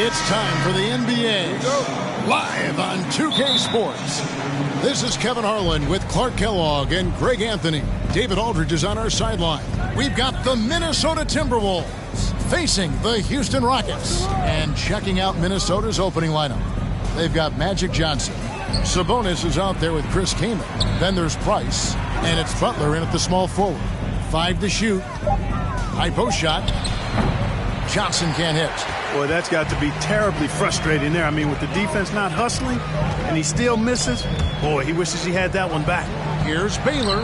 It's time for the NBA, live on 2K Sports. This is Kevin Harlan with Clark Kellogg and Greg Anthony. David Aldridge is on our sideline. We've got the Minnesota Timberwolves facing the Houston Rockets. And checking out Minnesota's opening lineup, they've got Magic Johnson. Sabonis is out there with Chris Kaman. Then there's Price, and it's Butler in at the small forward. 5 to shoot. High post shot. Johnson can't hit. Boy, that's got to be terribly frustrating there. I mean, with the defense not hustling and he still misses, boy, he wishes he had that one back. Here's Baylor.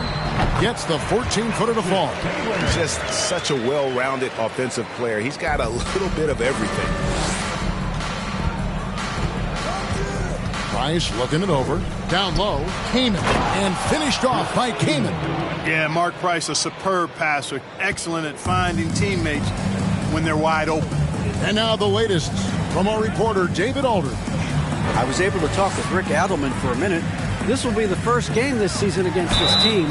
Gets the 14-footer to fall. He's just such a well-rounded offensive player. He's got a little bit of everything. Price looking it over. Down low, Kaman. And finished off by Kaman. Yeah, Mark Price, a superb passer. Excellent at finding teammates when they're wide open. And now the latest from our reporter, David Aldridge. I was able to talk with Rick Adelman for a minute. This will be the first game this season against this team.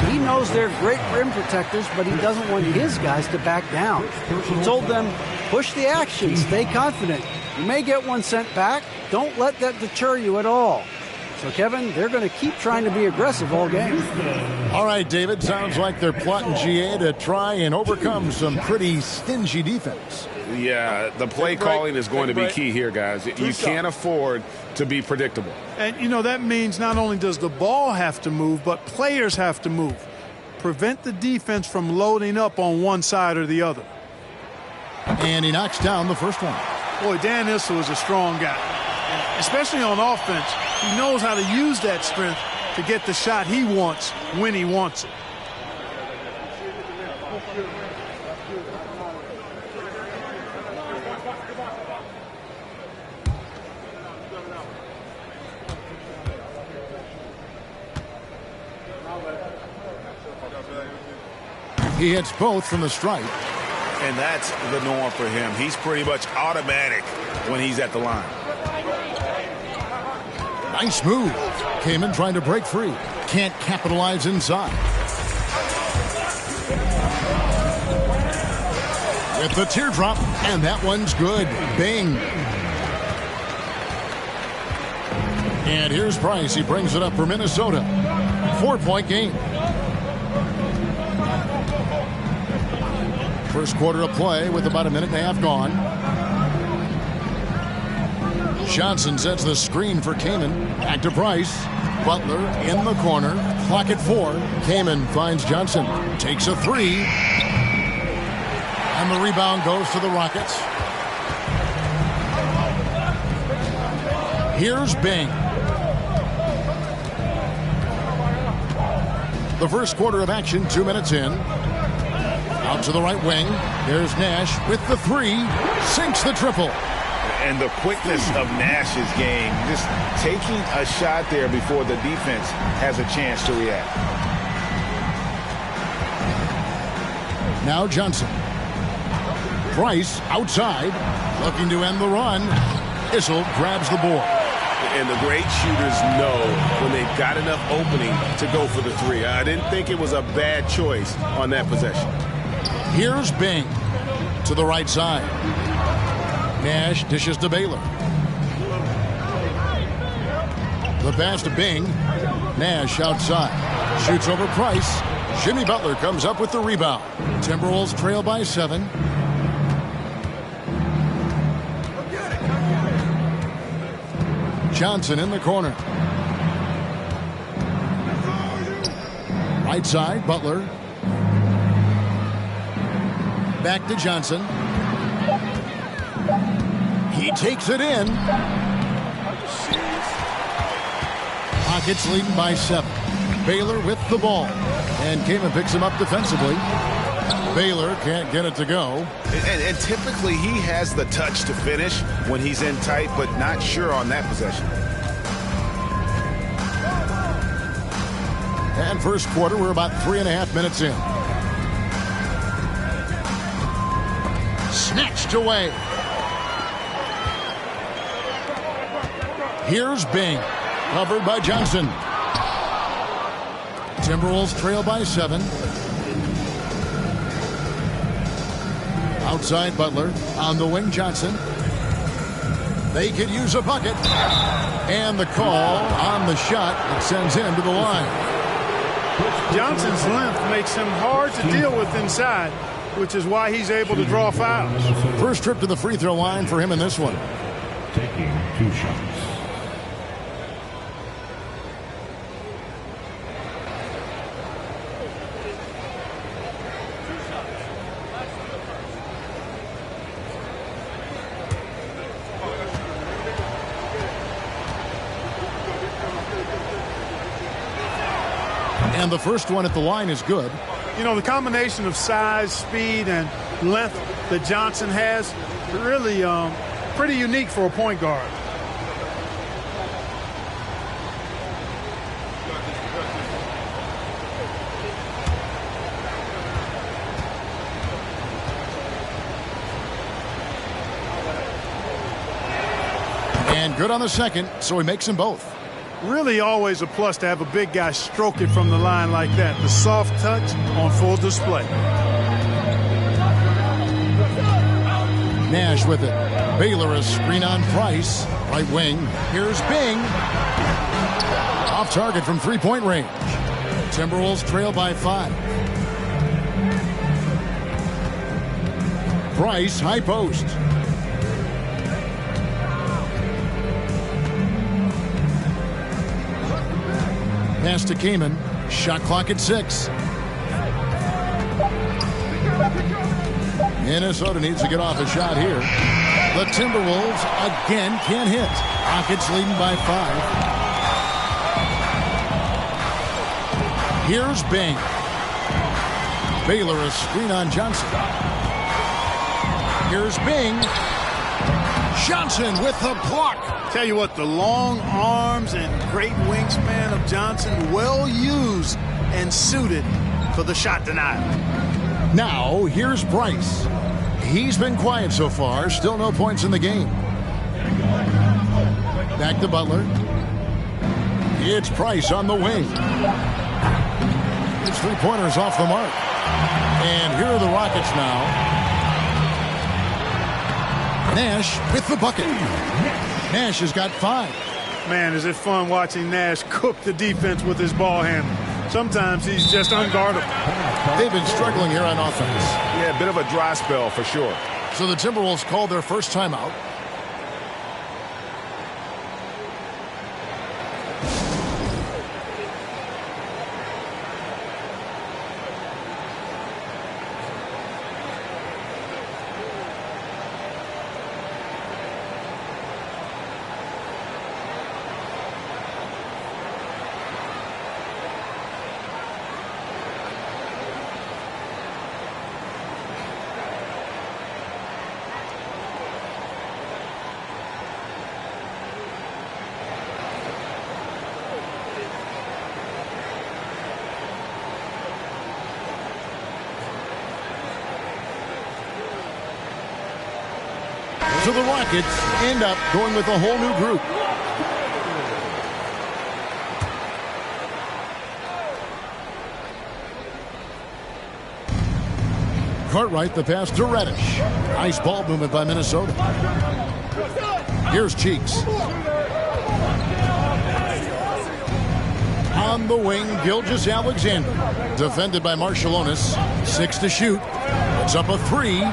He knows they're great rim protectors, but he doesn't want his guys to back down. He told them, push the action, stay confident. You may get one sent back. Don't let that deter you at all. So, Kevin, they're going to keep trying to be aggressive all game. All right, David, sounds like they're plotting GA to try and overcome some pretty stingy defense. Yeah, the play calling is going to be key here, guys. You can't afford to be predictable. And, you know, that means not only does the ball have to move, but players have to move. Prevent the defense from loading up on one side or the other. And he knocks down the first one. Boy, Dan Issel is a strong guy, especially on offense. He knows how to use that strength to get the shot he wants when he wants it. He hits both from the stripe. And that's the norm for him. He's pretty much automatic when he's at the line. Nice move. Kaman trying to break free. Can't capitalize inside. With the teardrop, and that one's good. Bing. And here's Price. He brings it up for Minnesota. 4-point game. First quarter of play with about a minute and a half gone. Johnson sets the screen for Kaman. Back to Price. Butler in the corner. Clock at 4. Kaman finds Johnson. Takes a 3. And the rebound goes to the Rockets. Here's Bing. The first quarter of action, 2 minutes in. Out to the right wing. There's Nash with the 3. Sinks the triple. And the quickness of Nash's game, just taking a shot there before the defense has a chance to react. Now Johnson. Price outside, looking to end the run. Issel grabs the board. And the great shooters know when they've got enough opening to go for the 3. I didn't think it was a bad choice on that possession. Here's Bing to the right side. Nash dishes to Baylor. The pass to Bing. Nash outside. Shoots over Price. Jimmy Butler comes up with the rebound. Timberwolves trail by 7. Johnson in the corner. Right side, Butler. Back to Johnson. He takes it in. Rockets leading by 7. Baylor with the ball. And Kamen picks him up defensively. Baylor can't get it to go. And typically he has the touch to finish when he's in tight, but not sure on that possession. And first quarter, we're about 3.5 minutes in. Snatched away. Here's Bing. Covered by Johnson. Timberwolves trail by 7. Outside Butler. On the wing, Johnson. They could use a bucket. And the call on the shot that sends him to the line. Johnson's length makes him hard to deal with inside, which is why he's able to draw fouls. First trip to the free throw line for him in this one. Taking 2 shots. And the first one at the line is good. You know, the combination of size, speed, and length that Johnson has, really pretty unique for a point guard. And good on the second, so he makes them both. Really always a plus to have a big guy stroke it from the line like that. The soft touch on full display. Nash with it. Baylor a screen on Price. Right wing. Here's Bing. Off target from three-point range. Timberwolves trail by 5. Price, high post. Pass to Kamen. Shot clock at 6. Minnesota needs to get off a shot here. The Timberwolves again can't hit. Rockets leading by 5. Here's Bing. Baylor a screen on Johnson. Here's Bing. Johnson with the block. Tell you what, the long arms and great wingspan of Johnson, well used and suited for the shot denial. Now, here's Price. He's been quiet so far. Still no points in the game. Back to Butler. It's Price on the wing. His three-pointer's off the mark. And here are the Rockets now. Nash with the bucket. Nash has got 5. Man, is it fun watching Nash cook the defense with his ball handle. Sometimes he's just unguardable. They've been struggling here on offense. Yeah, a bit of a dry spell for sure. So the Timberwolves called their first timeout. So the Rockets end up going with a whole new group. Cartwright the pass to Reddish. Nice ball movement by Minnesota. Here's Cheeks. On the wing, Gilgeous-Alexander. Defended by Marciulionis. 6 to shoot. It's up a 3.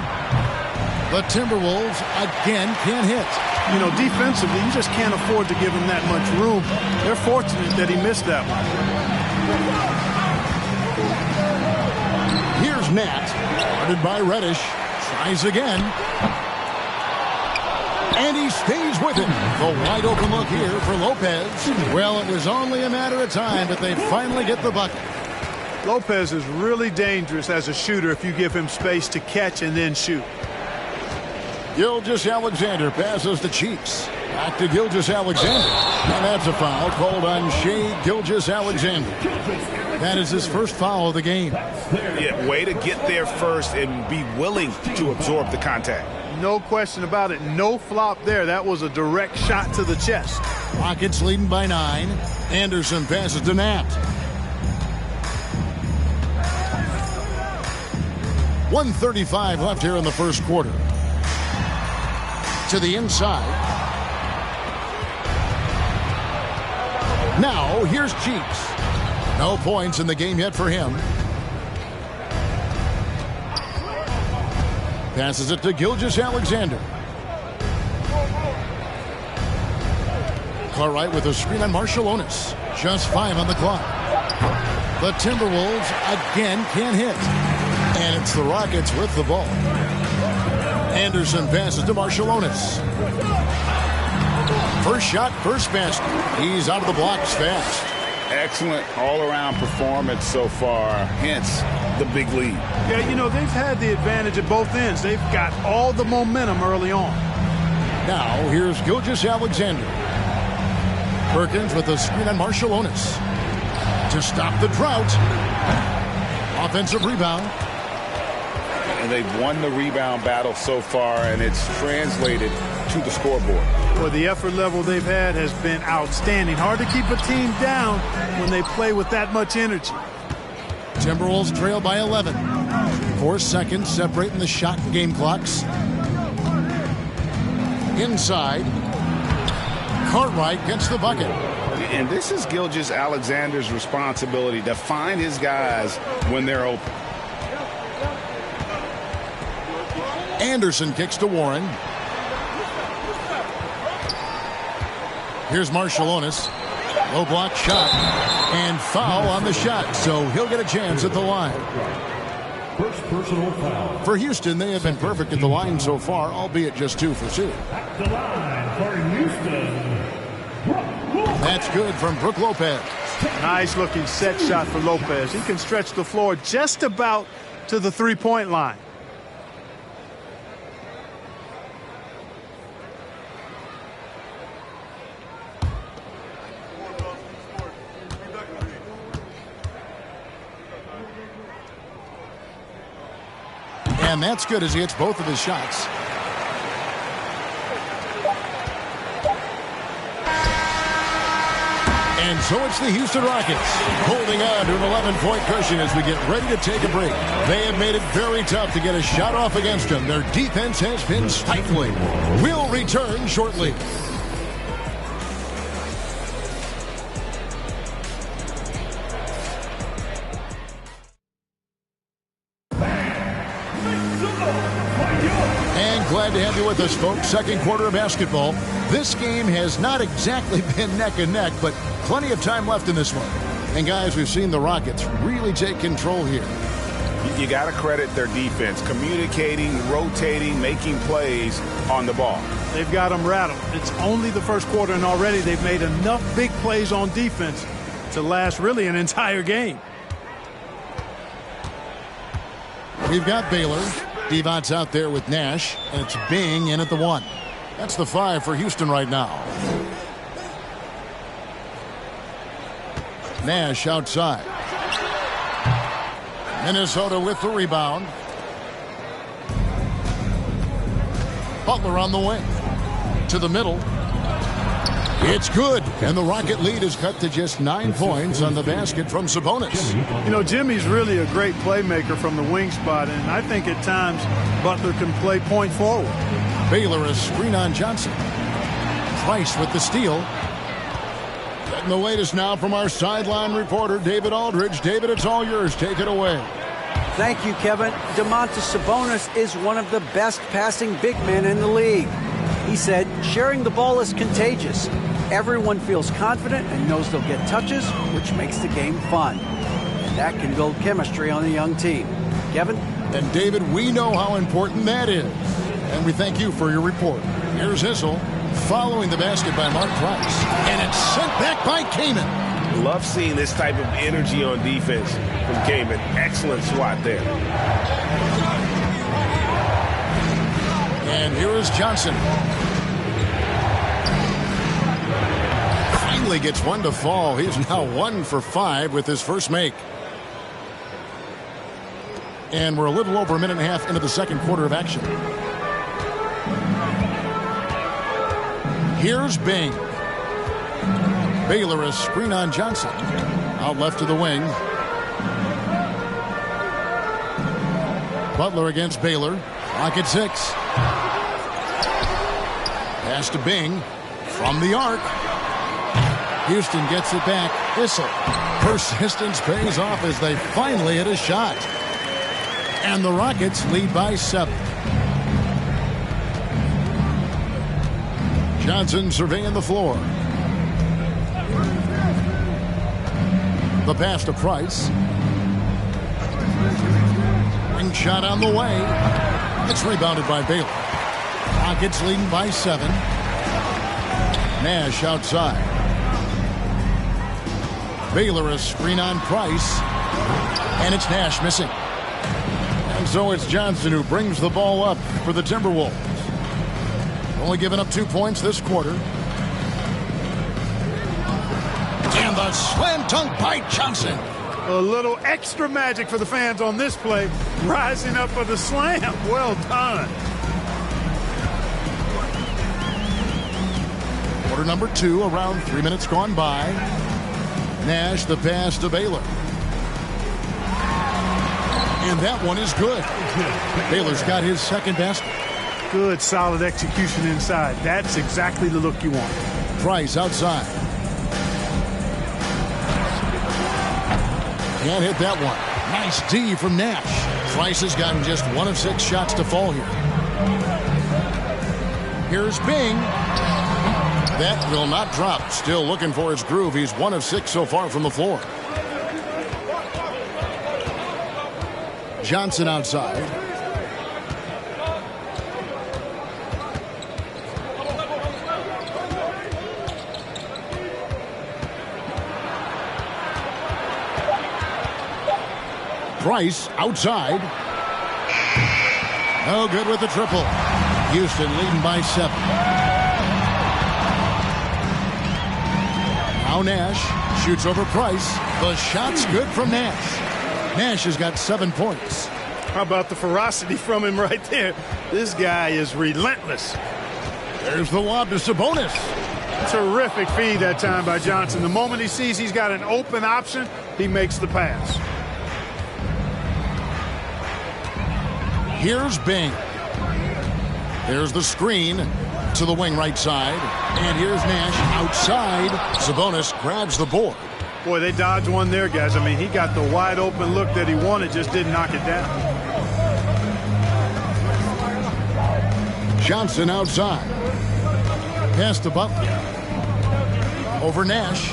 The Timberwolves again can't hit. You know, defensively, you just can't afford to give him that much room. They're fortunate that he missed that one. Here's Nat. Guarded by Reddish. Tries again. And he stays with it. The wide open look here for Lopez. Well, it was only a matter of time that they finally get the bucket. Lopez is really dangerous as a shooter if you give him space to catch and then shoot. Gilgeous-Alexander passes to Cheeks. Back to Gilgeous-Alexander. And that's a foul called on Shai Gilgeous-Alexander. That is his first foul of the game. Yeah, way to get there first and be willing to absorb the contact. No question about it. No flop there. That was a direct shot to the chest. Rockets leading by 9. Anderson passes to Nat. 1:35 left here in the first quarter. To the inside. Now, here's Cheeks. No points in the game yet for him. Passes it to Gilgeous-Alexander. Cartwright with a screen on Marciulionis. Just 5 on the clock. The Timberwolves again can't hit. And it's the Rockets with the ball. Anderson passes to Marciulionis. First shot, first basket. He's out of the blocks fast. Excellent all-around performance so far, hence the big lead. Yeah, you know, they've had the advantage at both ends. They've got all the momentum early on. Now, here's Gilgeous-Alexander. Perkins with a screen on Marciulionis. To stop the drought. Offensive rebound. And they've won the rebound battle so far, and it's translated to the scoreboard. Well, the effort level they've had has been outstanding. Hard to keep a team down when they play with that much energy. Timberwolves trail by 11. 4 seconds separating the shot and game clocks. Inside. Cartwright gets the bucket. And this is Gilgeous-Alexander's responsibility to find his guys when they're open. Anderson kicks to Warren. Here's Marciulionis. Low block shot. And foul on the shot. So he'll get a chance at the line. First personal foul. For Houston, they have been perfect at the line so far, albeit just 2 for 2. At the line for Houston. That's good from Brook Lopez. Nice looking set shot for Lopez. He can stretch the floor just about to the three-point line. And that's good as he hits both of his shots. And so it's the Houston Rockets holding on to an 11-point cushion as we get ready to take a break. They have made it very tough to get a shot off against them. Their defense has been stifling. We'll return shortly. Glad to have you with us, folks. Second quarter of basketball. This game has not exactly been neck and neck, but plenty of time left in this one. And guys, we've seen the Rockets really take control here. You got to credit their defense, communicating, rotating, making plays on the ball. They've got them rattled. It's only the first quarter, and already they've made enough big plays on defense to last really an entire game. We've got Baylor. Devon's out there with Nash, and it's Bing in at the 1. That's the 5 for Houston right now. Nash outside. Minnesota with the rebound. Butler on the wing. To the middle. It's good, and the Rocket lead is cut to just 9 points on the basket from Sabonis. You know, Jimmy's really a great playmaker from the wing spot, and I think at times Butler can play point forward. Baylor a screen on Johnson. Price with the steal. Getting the latest now from our sideline reporter, David Aldridge. David, it's all yours. Take it away. Thank you, Kevin. Domantas Sabonis is one of the best passing big men in the league. He said, sharing the ball is contagious. Everyone feels confident and knows they'll get touches, which makes the game fun. And that can build chemistry on a young team. Kevin? And David, we know how important that is. And we thank you for your report. Here's Issel following the basket by Mark Price. And it's sent back by Kaman. Love seeing this type of energy on defense from Kaman. Excellent swat there. And here is Johnson. Finally gets one to fall. He's now 1 for 5 with his first make. And we're a little over a minute and a half into the second quarter of action. Here's Bing. Baylor a screen on Johnson. Out left to the wing. Butler against Baylor. Clock at 6. Pass to Bing. From the arc. Houston gets it back. Issel. Persistence pays off as they finally hit a shot. And the Rockets lead by 7. Johnson surveying the floor. The pass to Price. Ring shot on the way. It's rebounded by Baylor. Rockets leading by 7. Nash outside. Baylor a screen on Price. And it's Nash missing. And so it's Johnson who brings the ball up for the Timberwolves. Only giving up 2 points this quarter. And the slam dunk by Johnson. A little extra magic for the fans on this play. Rising up for the slam. Well done. Quarter number 2, around 3 minutes gone by. Nash the pass to Baylor. And that one is good. Baylor's got his second basket. Good, solid execution inside. That's exactly the look you want. Price outside. Can't hit that one. Nice D from Nash. Price has gotten just 1 of 6 shots to fall here. Here's Bing. That will not drop. Still looking for his groove. He's 1 of 6 so far from the floor. Johnson outside. Price outside. No good with the triple. Houston leading by 7. Now Nash shoots over Price. The shot's good from Nash. Nash has got 7 points. How about the ferocity from him right there? This guy is relentless. There's the lob to Sabonis. Terrific feed that time by Johnson. The moment he sees he's got an open option, he makes the pass. Here's Bing. There's the screen to the wing right side. And here's Nash outside. Sabonis grabs the board. Boy, they dodged one there, guys. I mean, he got the wide open look that he wanted, just didn't knock it down. Johnson outside. Pass to Butler. Over Nash.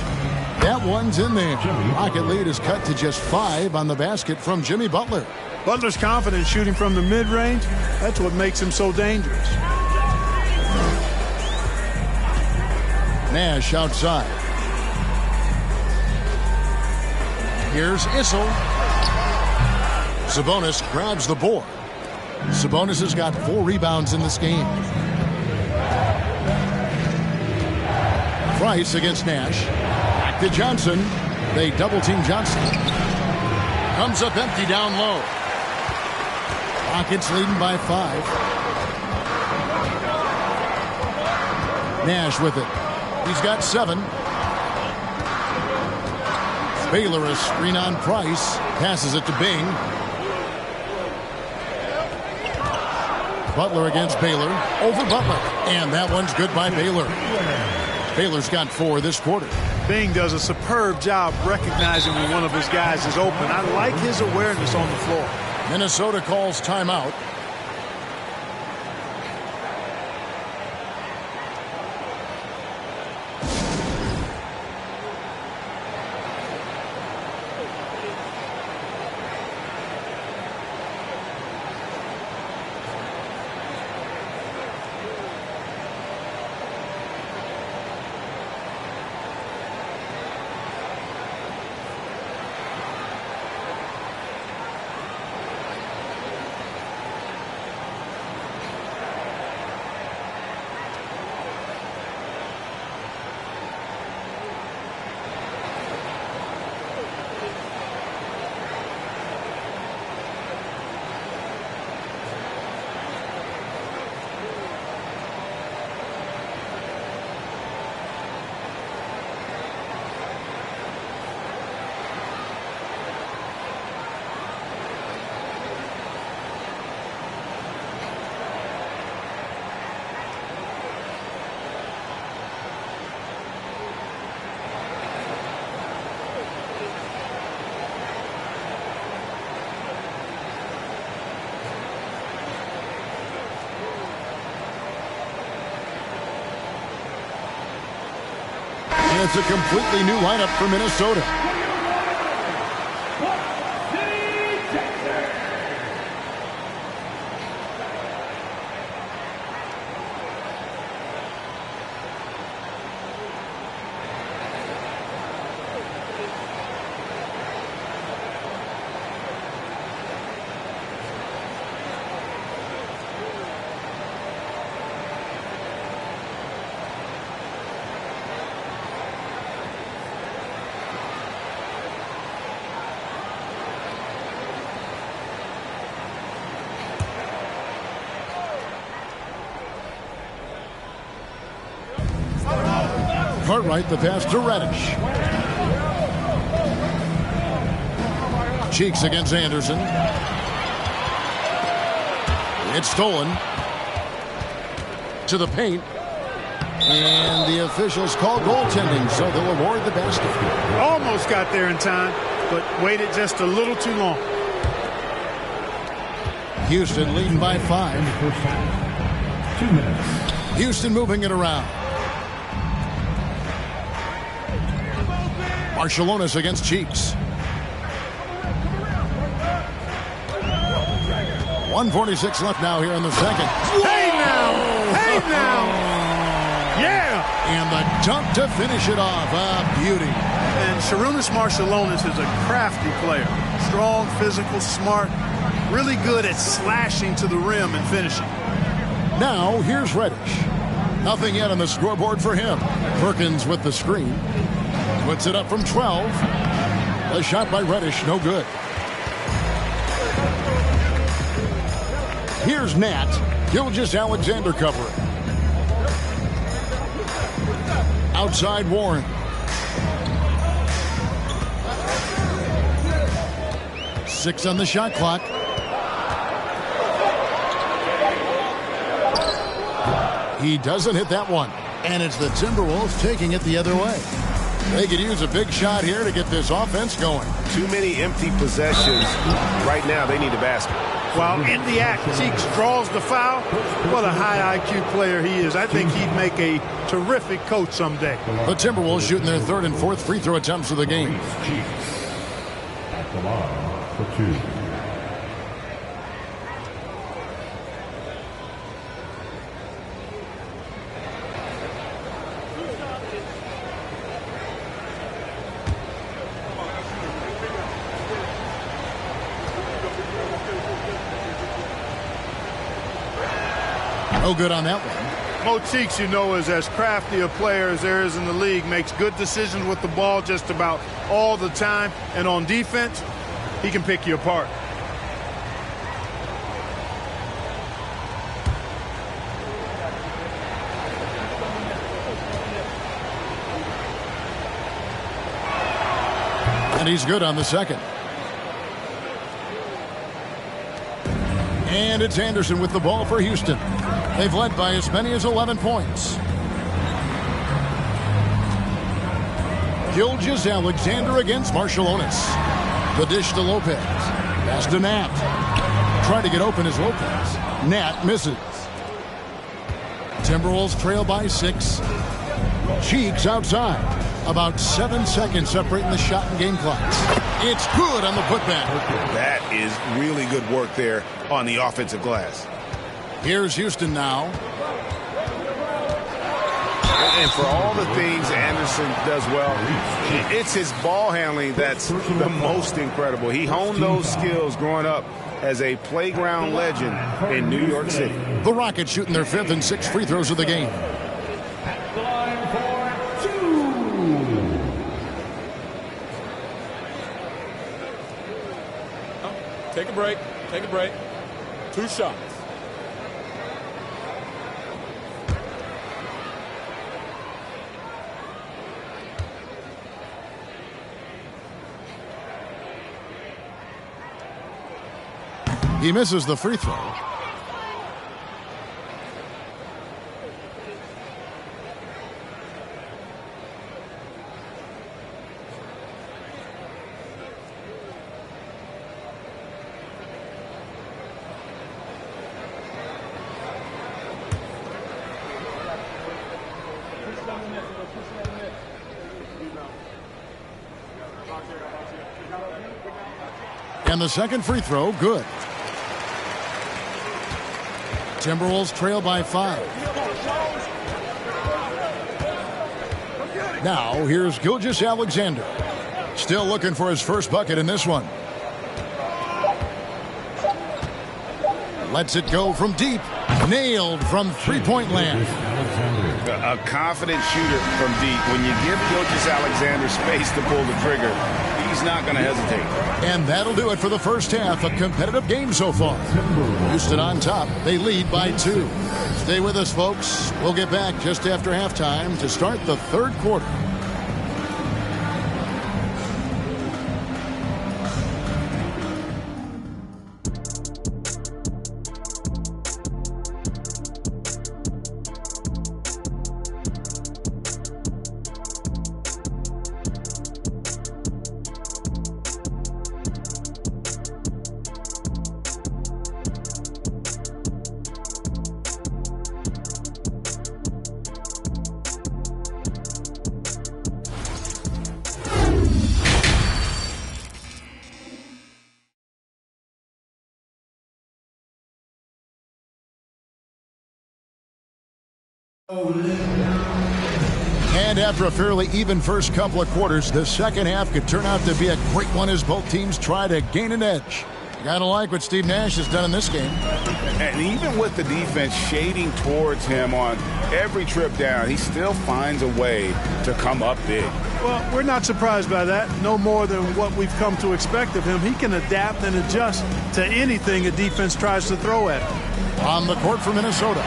That one's in there. Rocket lead is cut to just 5 on the basket from Jimmy Butler. Butler's confident shooting from the mid-range. That's what makes him so dangerous. Nash outside. Here's Issel. Sabonis grabs the board. Sabonis has got 4 rebounds in this game. Price against Nash. Back to Johnson. They double-team Johnson. Comes up empty down low. Rockets leading by 5. Nash with it. He's got 7. Baylor a screen on Price. Passes it to Bing. Butler against Baylor. Over Butler. And that one's good by Baylor. Baylor's got 4 this quarter. Bing does a superb job recognizing when one of his guys is open. I like his awareness on the floor. Minnesota calls timeout. And it's a completely new lineup for Minnesota. Cartwright, the pass to Reddish. Cheeks against Anderson. It's stolen. To the paint. And the officials call goaltending, so they'll award the basket. Almost got there in time, but waited just a little too long. Houston leading by 5. 2 minutes. Houston moving it around. Marciulionis against Cheeks. 1:46 left now here in the second. Hey now! Hey now! Yeah! And the dunk to finish it off. A beauty. And Sarunas Marciulionis is a crafty player. Strong, physical, smart, really good at slashing to the rim and finishing. Now here's Reddish. Nothing yet on the scoreboard for him. Perkins with the screen. Puts it up from 12. A shot by Reddish, no good. Here's Nat. Gilgeous-Alexander covering. Outside Warren. Six on the shot clock. He doesn't hit that one. And it's the Timberwolves taking it the other way. They could use a big shot here to get this offense going. Too many empty possessions. Right now, they need a basket. While in the act, Cheeks draws the foul. What a high IQ player he is. I think he'd make a terrific coach someday. The Timberwolves shooting their third and fourth free throw attempts of the game. Cheeks at the line for 2. No good on that one. Mo Cheeks, you know, is as crafty a player as there is in the league. Makes good decisions with the ball just about all the time. And on defense, he can pick you apart. And he's good on the second. And it's Anderson with the ball for Houston. They've led by as many as 11 points. Gilgeous-Alexander against Marciulionis. The dish to Lopez. Pass to Nat. Trying to get open is Lopez. Nat misses. Timberwolves trail by 6. Cheeks outside. About 7 seconds separating the shot and game clocks. It's good on the putback. That is really good work there on the offensive glass. Here's Houston now. And for all the things Anderson does well, it's his ball handling that's the most incredible. He honed those skills growing up as a playground legend in New York City. The Rockets shooting their 5th and 6th free throws of the game. At the line for 2. Take a break. Take a break. 2 shots. He misses the free throw. And the second free throw, good. Timberwolves trail by 5. Now, here's Gilgeous-Alexander. Still looking for his first bucket in this one. Lets it go from deep. Nailed from three-point land. A confident shooter from deep. When you give Gilgeous-Alexander space to pull the trigger, he's not going to hesitate. And that'll do it for the first half. A competitive game so far. Houston on top. They lead by 2. Stay with us, folks. We'll get back just after halftime to start the third quarter. And after a fairly even first couple of quarters, the second half could turn out to be a great one as both teams try to gain an edge. Gotta like what Steve Nash has done in this game. And even with the defense shading towards him on every trip down, he still finds a way to come up big. Well, we're not surprised by that. No more than what we've come to expect of him. He can adapt and adjust to anything a defense tries to throw at him. On the court for Minnesota,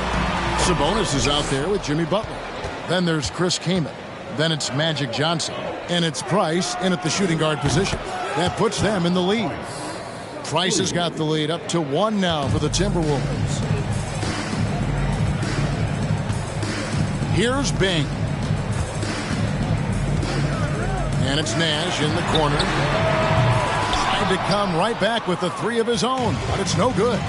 Sabonis is out there with Jimmy Butler. Then there's Chris Kaman. Then it's Magic Johnson. And it's Price in at the shooting guard position. That puts them in the lead. Price has got the lead up to 1 now for the Timberwolves. Here's Bing. And it's Nash in the corner. Tried to come right back with the 3 of his own, but it's no good.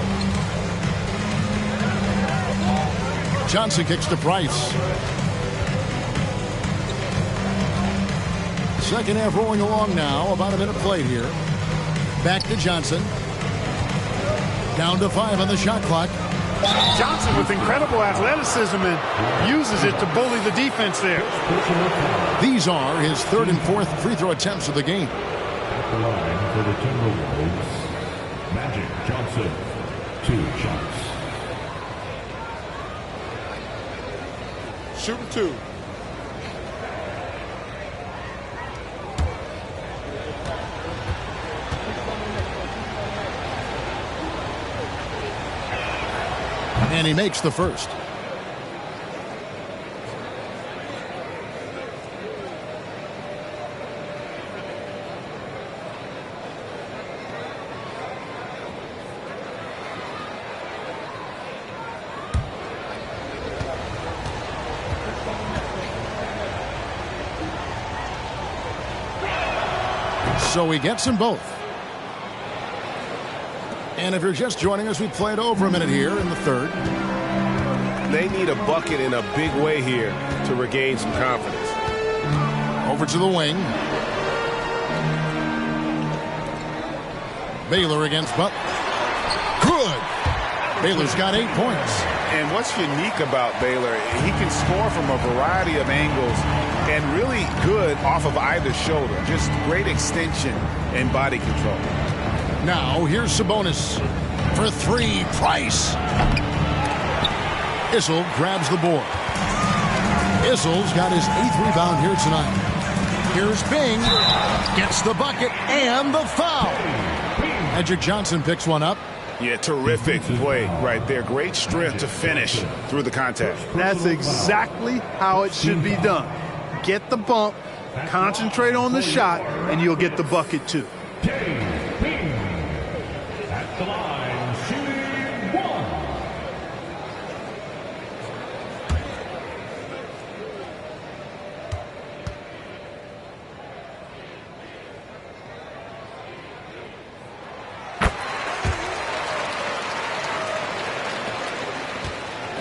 Johnson kicks to Price. Second half rolling along now. About a minute played here. Back to Johnson. Down to 5 on the shot clock. Johnson with incredible athleticism and uses it to bully the defense there. These are his 3rd and 4th free throw attempts of the game. At the line for the Timberwolves, Magic Johnson, 2 shots. Shooting 2. And he makes the first. So he gets them both. And if you're just joining us, we played over a minute here in the third. They need a bucket in a big way here to regain some confidence. Over to the wing. Baylor against Butler. Good. Baylor's got 8 points. And what's unique about Baylor, he can score from a variety of angles and really good off of either shoulder. Just great extension and body control. Now, here's Sabonis for 3. Price. Issel grabs the board. Issel's got his 8th rebound here tonight. Here's Bing. Gets the bucket and the foul. Magic Johnson picks one up. Yeah, terrific play right there. Great strength to finish through the contact. That's exactly how it should be done. Get the bump, concentrate on the shot, and you'll get the bucket too. At the line, shooting 1.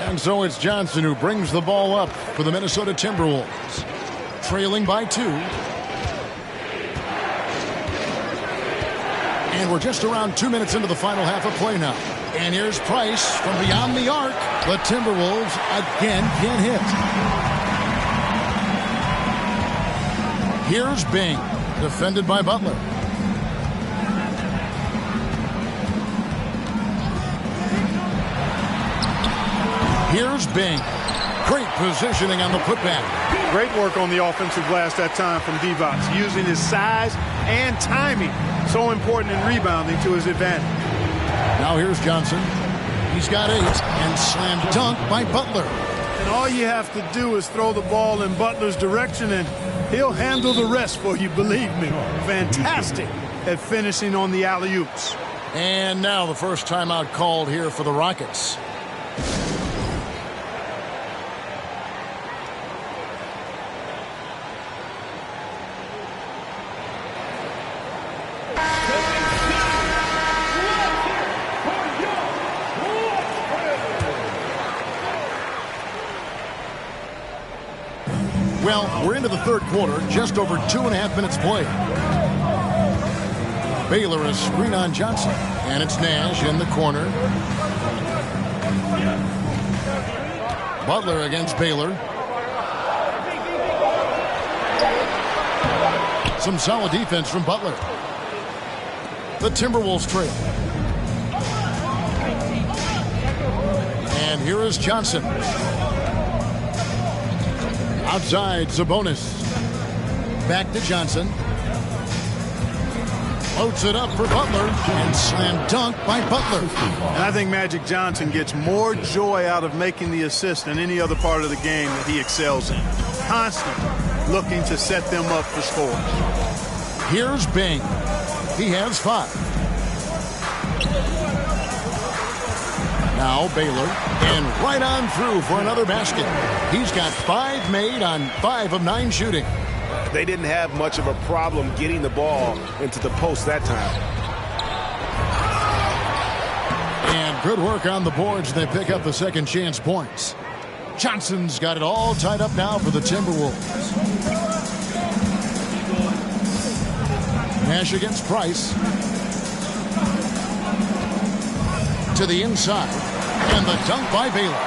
And so it's Johnson who brings the ball up for the Minnesota Timberwolves. Trailing by 2. And we're just around 2 minutes into the final half of play now. And here's Price from beyond the arc. The Timberwolves again can't hit. Here's Bing, defended by Butler. Here's Bing. Great positioning on the putback. Great work on the offensive glass that time from Divac, using his size and timing, so important in rebounding, to his advantage. Now here's Johnson. He's got 8, and slam dunk by Butler. And all you have to do is throw the ball in Butler's direction, and he'll handle the rest for you, believe me. Fantastic at finishing on the alley-oops. And now the first timeout called here for the Rockets. Well, we're into the third quarter, just over 2.5 minutes played. Baylor a screen on Johnson, and it's Nash in the corner. Butler against Baylor. Some solid defense from Butler. The Timberwolves trail. And here is Johnson. Outside, Sabonis. Back to Johnson. Loads it up for Butler, and slam dunk by Butler. And I think Magic Johnson gets more joy out of making the assist than any other part of the game that he excels in. Constantly looking to set them up for scores. Here's Bing. He has 5. Now Baylor, and right on through for another basket. He's got 5 made on 5 of 9 shooting. They didn't have much of a problem getting the ball into the post that time. And good work on the boards. They pick up the second chance points. Johnson's got it all tied up now for the Timberwolves. Nash against Price. To the inside. And the dunk by Baylor.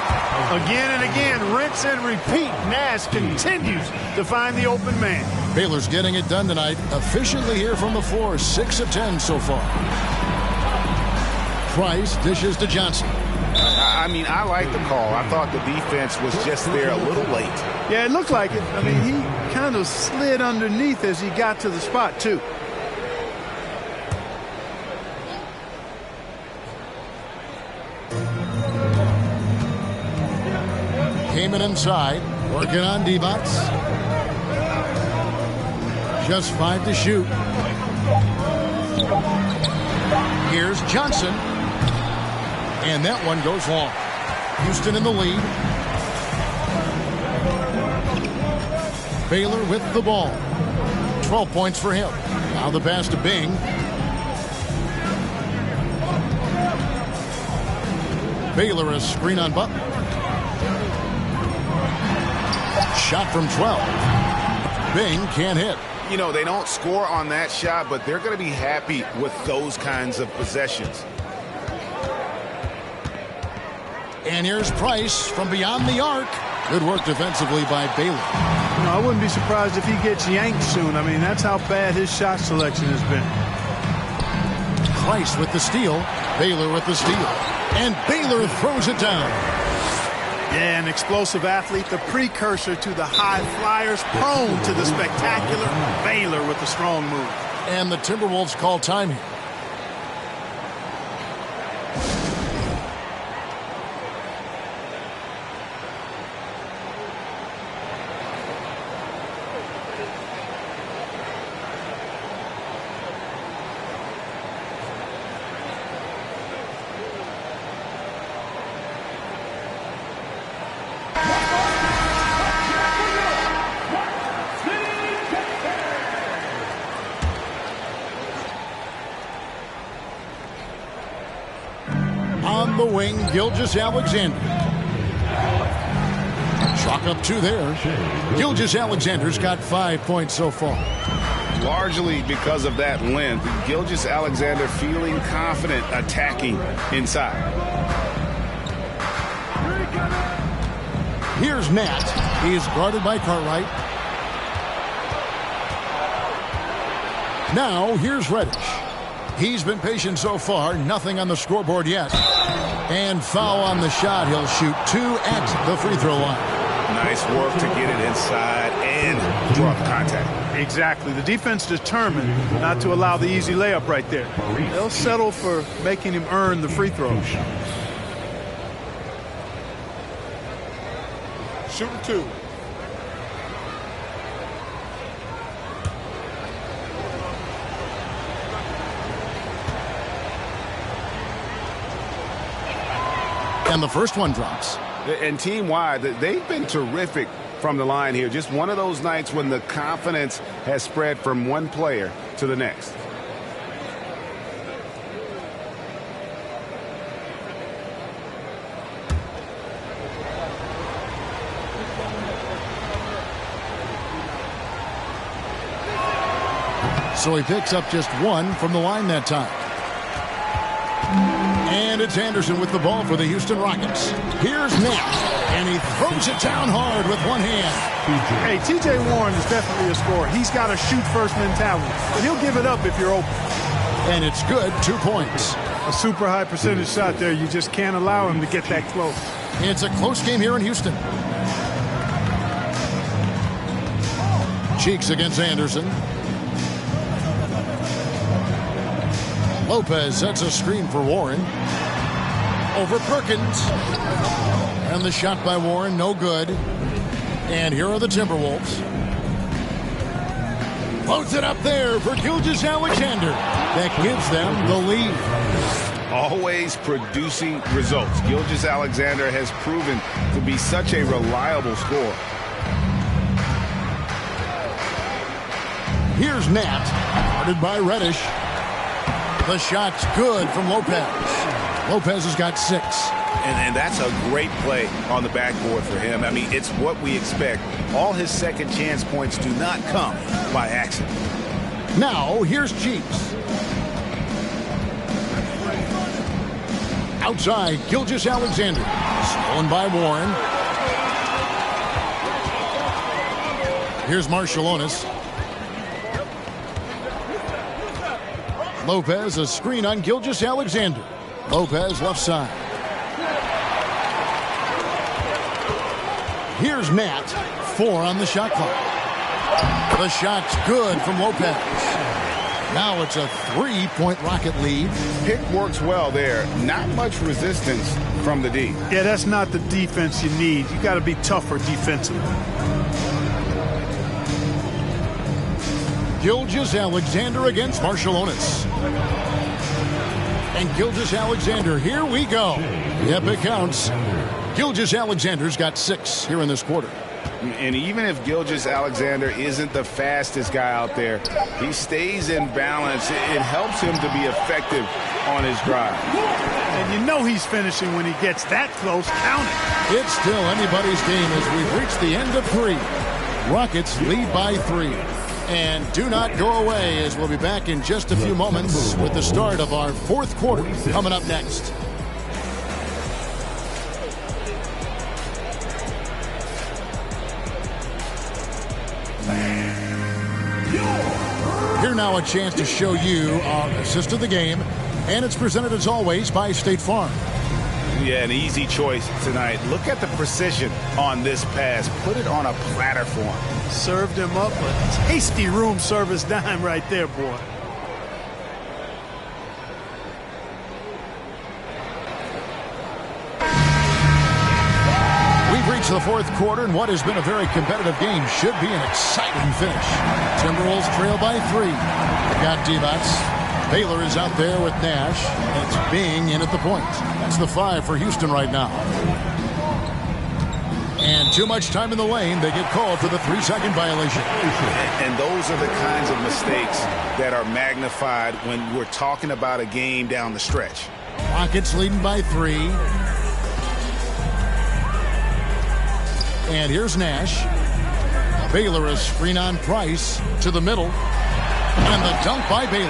Again and again, rinse and repeat. Nash continues to find the open man. Baylor's getting it done tonight. Efficiently here from the floor. 6 of 10 so far. Price dishes to Johnson. I mean, I like the call. I thought the defense was just there a little late. Yeah, it looked like it. I mean, he kind of slid underneath as he got to the spot, too. Came in inside, working on Divac. Just 5 to shoot. Here's Johnson. And that one goes long. Houston in the lead. Baylor with the ball. 12 points for him. Now the pass to Bing. Baylor a screen on Butler. Shot from 12. Bing can't hit. You know, they don't score on that shot, but they're going to be happy with those kinds of possessions. And here's Price from beyond the arc. Good work defensively by Baylor. You know, I wouldn't be surprised if he gets yanked soon. I mean, that's how bad his shot selection has been. Price with the steal. Baylor with the steal. And Baylor throws it down. Yeah, an explosive athlete, the precursor to the high flyers, prone to the spectacular. Baylor with a strong move. And the Timberwolves call time here. On the wing, Gilgeous-Alexander. Chalk up 2 there. Gilgeous-Alexander's got 5 points so far. largely because of that length. Gilgeous-Alexander feeling confident attacking inside. Here's Nat. He's guarded by Cartwright. Now, here's Reddish. He's been patient so far. Nothing on the scoreboard yet. And foul on the shot. He'll shoot 2 at the free throw line. Nice work to get it inside and draw the contact. Exactly. The defense determined not to allow the easy layup right there. They'll settle for making him earn the free throws. Shooting 2. And the first one drops. And team-wide, they've been terrific from the line here. Just one of those nights when the confidence has spread from one player to the next. So he picks up just 1 from the line that time. And it's Anderson with the ball for the Houston Rockets. Here's Nat, and he throws it down hard with one hand. Hey, T.J. Warren is definitely a scorer. He's got a shoot-first mentality, but he'll give it up if you're open. And it's good, 2 points. A super high percentage shot there. You just can't allow him to get that close. It's a close game here in Houston. Cheeks against Anderson. Lopez sets a screen for Warren. Over Perkins. And the shot by Warren, no good. And here are the Timberwolves. Floats it up there for Gilgeous-Alexander. That gives them the lead. Always producing results. Gilgeous-Alexander has proven to be such a reliable scorer. Here's Nat, guarded by Reddish. The shot's good from Lopez. Lopez has got 6. And that's a great play on the backboard for him. I mean, it's what we expect. All his second chance points do not come by accident. Now, here's Cheeks. Outside, Gilgeous-Alexander. Stolen by Warren. Here's Marciulionis. Lopez, a screen on Gilgeous-Alexander. Lopez, left side. Here's Nat. 4 on the shot clock. The shot's good from Lopez. Now it's a 3-point Rocket lead. Pick works well there. Not much resistance from the D. Yeah, that's not the defense you need. You got to be tougher defensively. Gilgeous-Alexander against Marciulionis. And Gilgeous-Alexander, here we go. Yep, it counts. Gilgeous-Alexander's got 6 here in this quarter. And even if Gilgeous-Alexander isn't the fastest guy out there, he stays in balance. It helps him to be effective on his drive. And you know he's finishing when he gets that close. Count it. It's still anybody's game as we've reached the end of 3. Rockets lead by 3. And do not go away, as we'll be back in just a few moments with the start of our 4th quarter coming up next. Here now a chance to show you our assist of the game, and it's presented as always by State Farm. Yeah, an easy choice tonight. Look at the precision on this pass. Put it on a platter for him. Served him up a tasty room service dime right there, boy. We've reached the 4th quarter, and what has been a very competitive game should be an exciting finish. Timberwolves trail by 3. They've got Divac. Baylor is out there with Nash. And it's Bing in at the point. That's the 5 for Houston right now. And too much time in the lane. They get called for the 3-second violation. And those are the kinds of mistakes that are magnified when we're talking about a game down the stretch. Rockets leading by 3. And here's Nash. Baylor a screen on Price to the middle. And the dunk by Baylor.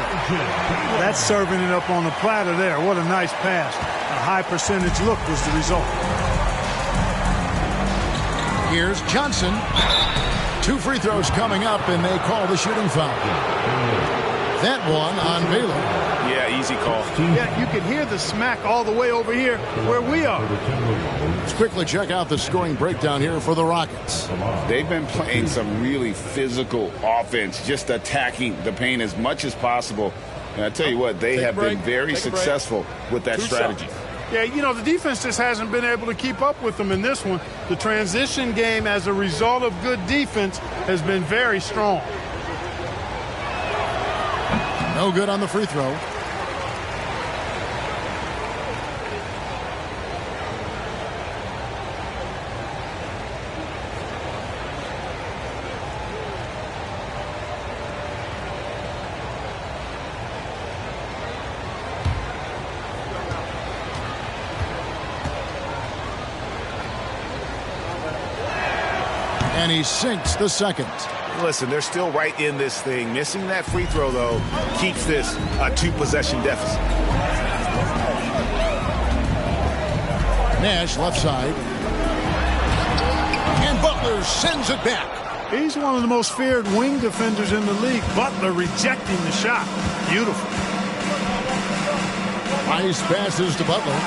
That's serving it up on the platter there. What a nice pass. A high percentage look was the result. Here's Johnson. 2 free throws coming up, and they call the shooting foul. That one on Baylor. Yeah, easy call. Yeah, you can hear the smack all the way over here where we are. Let's quickly check out the scoring breakdown here for the Rockets. They've been playing some really physical offense, just attacking the paint as much as possible. And I tell you what, they have been very successful with that strategy. Yeah, you know, the defense just hasn't been able to keep up with them in this one. The transition game, as a result of good defense, has been very strong. No good on the free throw. And he sinks the second. Listen, they're still right in this thing. Missing that free throw, though, keeps this a 2-possession deficit. Nash left side. And Butler sends it back. He's one of the most feared wing defenders in the league. Butler rejecting the shot. Beautiful. Nice passes to Butler.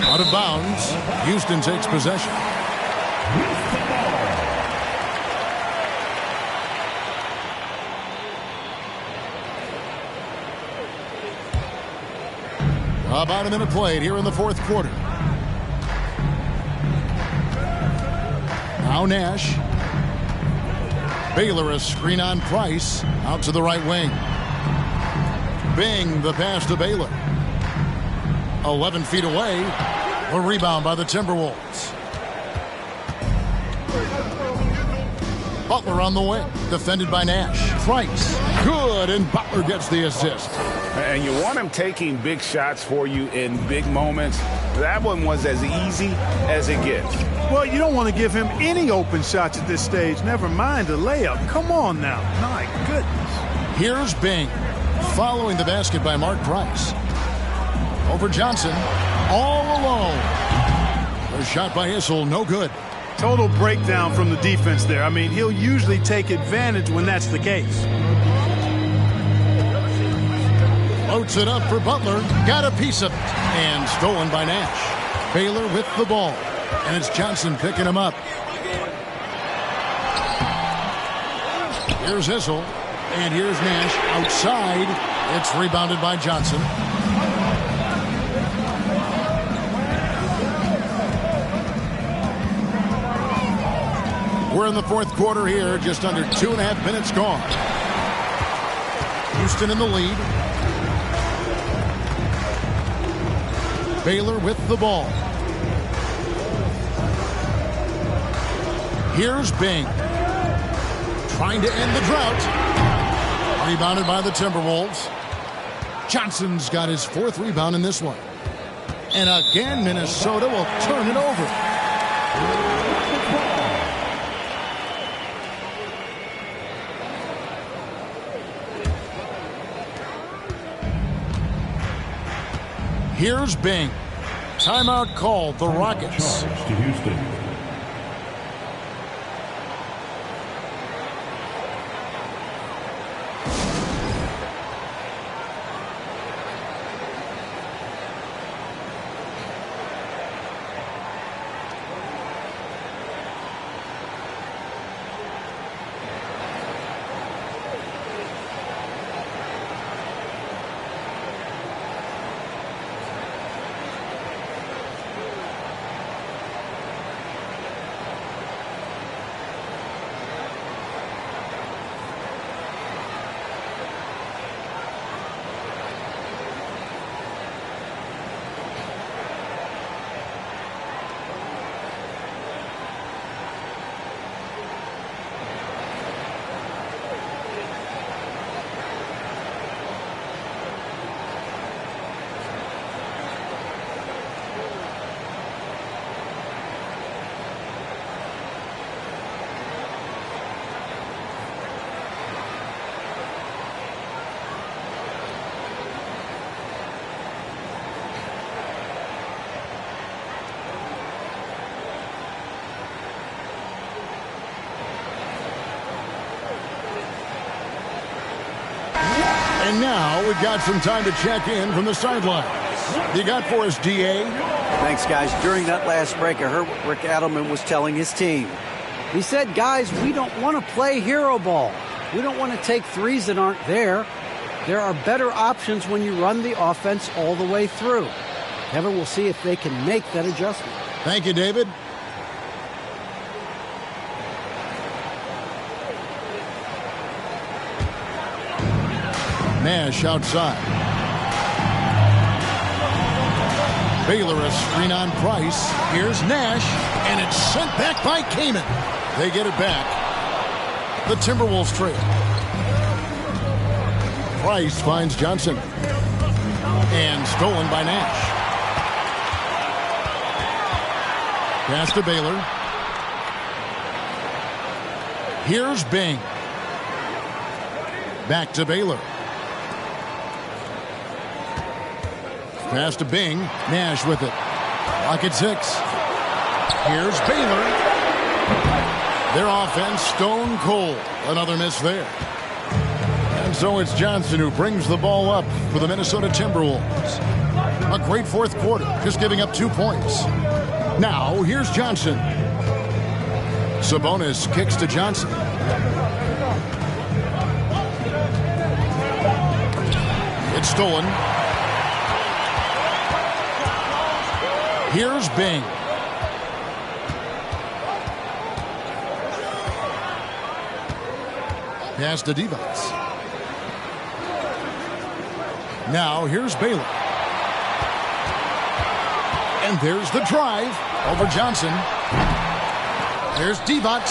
Out of bounds. Houston takes possession. About a minute played here in the fourth quarter. Now Nash. Baylor a screen on Price. Out to the right wing. Bing the pass to Baylor. 11 feet away. A rebound by the Timberwolves. Butler on the wing. Defended by Nash. Price. Good, and Butler gets the assist. And you want him taking big shots for you in big moments. That one was as easy as it gets. Well, you don't want to give him any open shots at this stage. Never mind a layup. Come on now. My goodness. Here's Bing. Following the basket by Mark Price. Over Johnson. All alone. The shot by Issel, no good. Total breakdown from the defense there. I mean, he'll usually take advantage when that's the case. Loads it up for Butler. Got a piece of it. And stolen by Nash. Baylor with the ball. And it's Johnson picking him up. Here's Issel. And here's Nash outside. It's rebounded by Johnson. We're in the fourth quarter here. Just under 2.5 minutes gone. Houston in the lead. Baylor with the ball. Here's Bing. Trying to end the drought. Rebounded by the Timberwolves. Johnson's got his 4th rebound in this one. And again, Minnesota will turn it over. Here's Bing. Timeout called. The Rockets. Charge to Houston. And now we've got some time to check in from the sideline. You got for us, DA? Thanks, guys. During that last break, I heard what Rick Adelman was telling his team. He said, guys, we don't want to play hero ball. We don't want to take threes that aren't there. There are better options when you run the offense all the way through. Kevin, we'll see if they can make that adjustment. Thank you, David. Nash outside. Baylor a screen on Price. Here's Nash, and it's sent back by Kamen. They get it back. The Timberwolves trail. Price finds Johnson. And stolen by Nash. Pass to Baylor. Here's Bing. Back to Baylor. Pass to Bing. Nash with it. Clock at 6. Here's Baylor. Their offense stone cold. Another miss there. And so it's Johnson who brings the ball up for the Minnesota Timberwolves. A great fourth quarter, just giving up 2 points. Now, here's Johnson. Sabonis kicks to Johnson. It's stolen. Here's Bing. Pass to Divac. Now here's Baylor. And there's the drive over Johnson. There's Divac.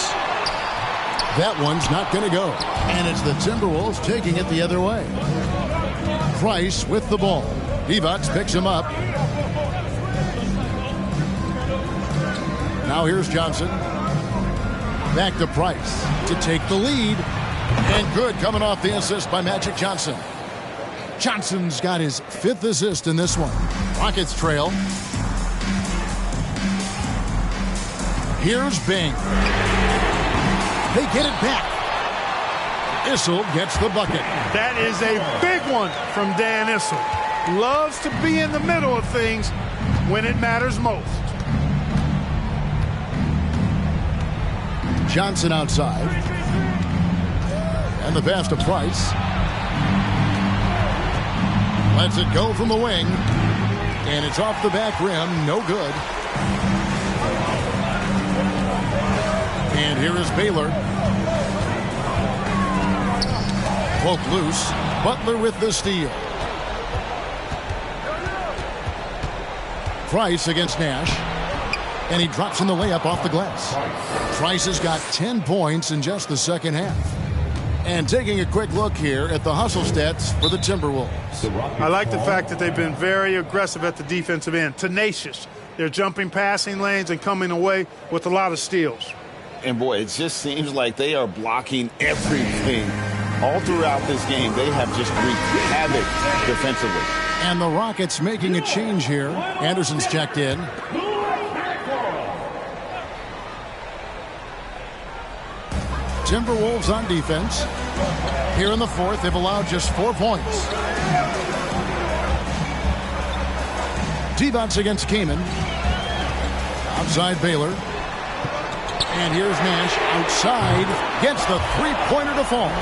That one's not going to go. And it's the Timberwolves taking it the other way. Price with the ball. Divac picks him up. Now here's Johnson. Back to Price to take the lead. And good coming off the assist by Magic Johnson. Johnson's got his 5th assist in this one. Rockets trail. Here's Bing. They get it back. Issel gets the bucket. That is a big one from Dan Issel. Loves to be in the middle of things when it matters most. Johnson outside. And the pass to Price. Lets it go from the wing. And it's off the back rim. No good. And here is Baylor. Poke loose. Butler with the steal. Price against Nash. And he drops in the layup off the glass. Price has got 10 points in just the second half. And taking a quick look here at the hustle stats for the Timberwolves. I like the fact that they've been very aggressive at the defensive end. Tenacious. They're jumping passing lanes and coming away with a lot of steals. And boy, it just seems like they are blocking everything. All throughout this game, they have just wreaked havoc defensively. And the Rockets making a change here. Anderson's checked in. Timberwolves on defense. Here in the fourth, they've allowed just 4 points. Divac against Kamen. Outside Baylor. And here's Nash outside. Gets the three-pointer to fall.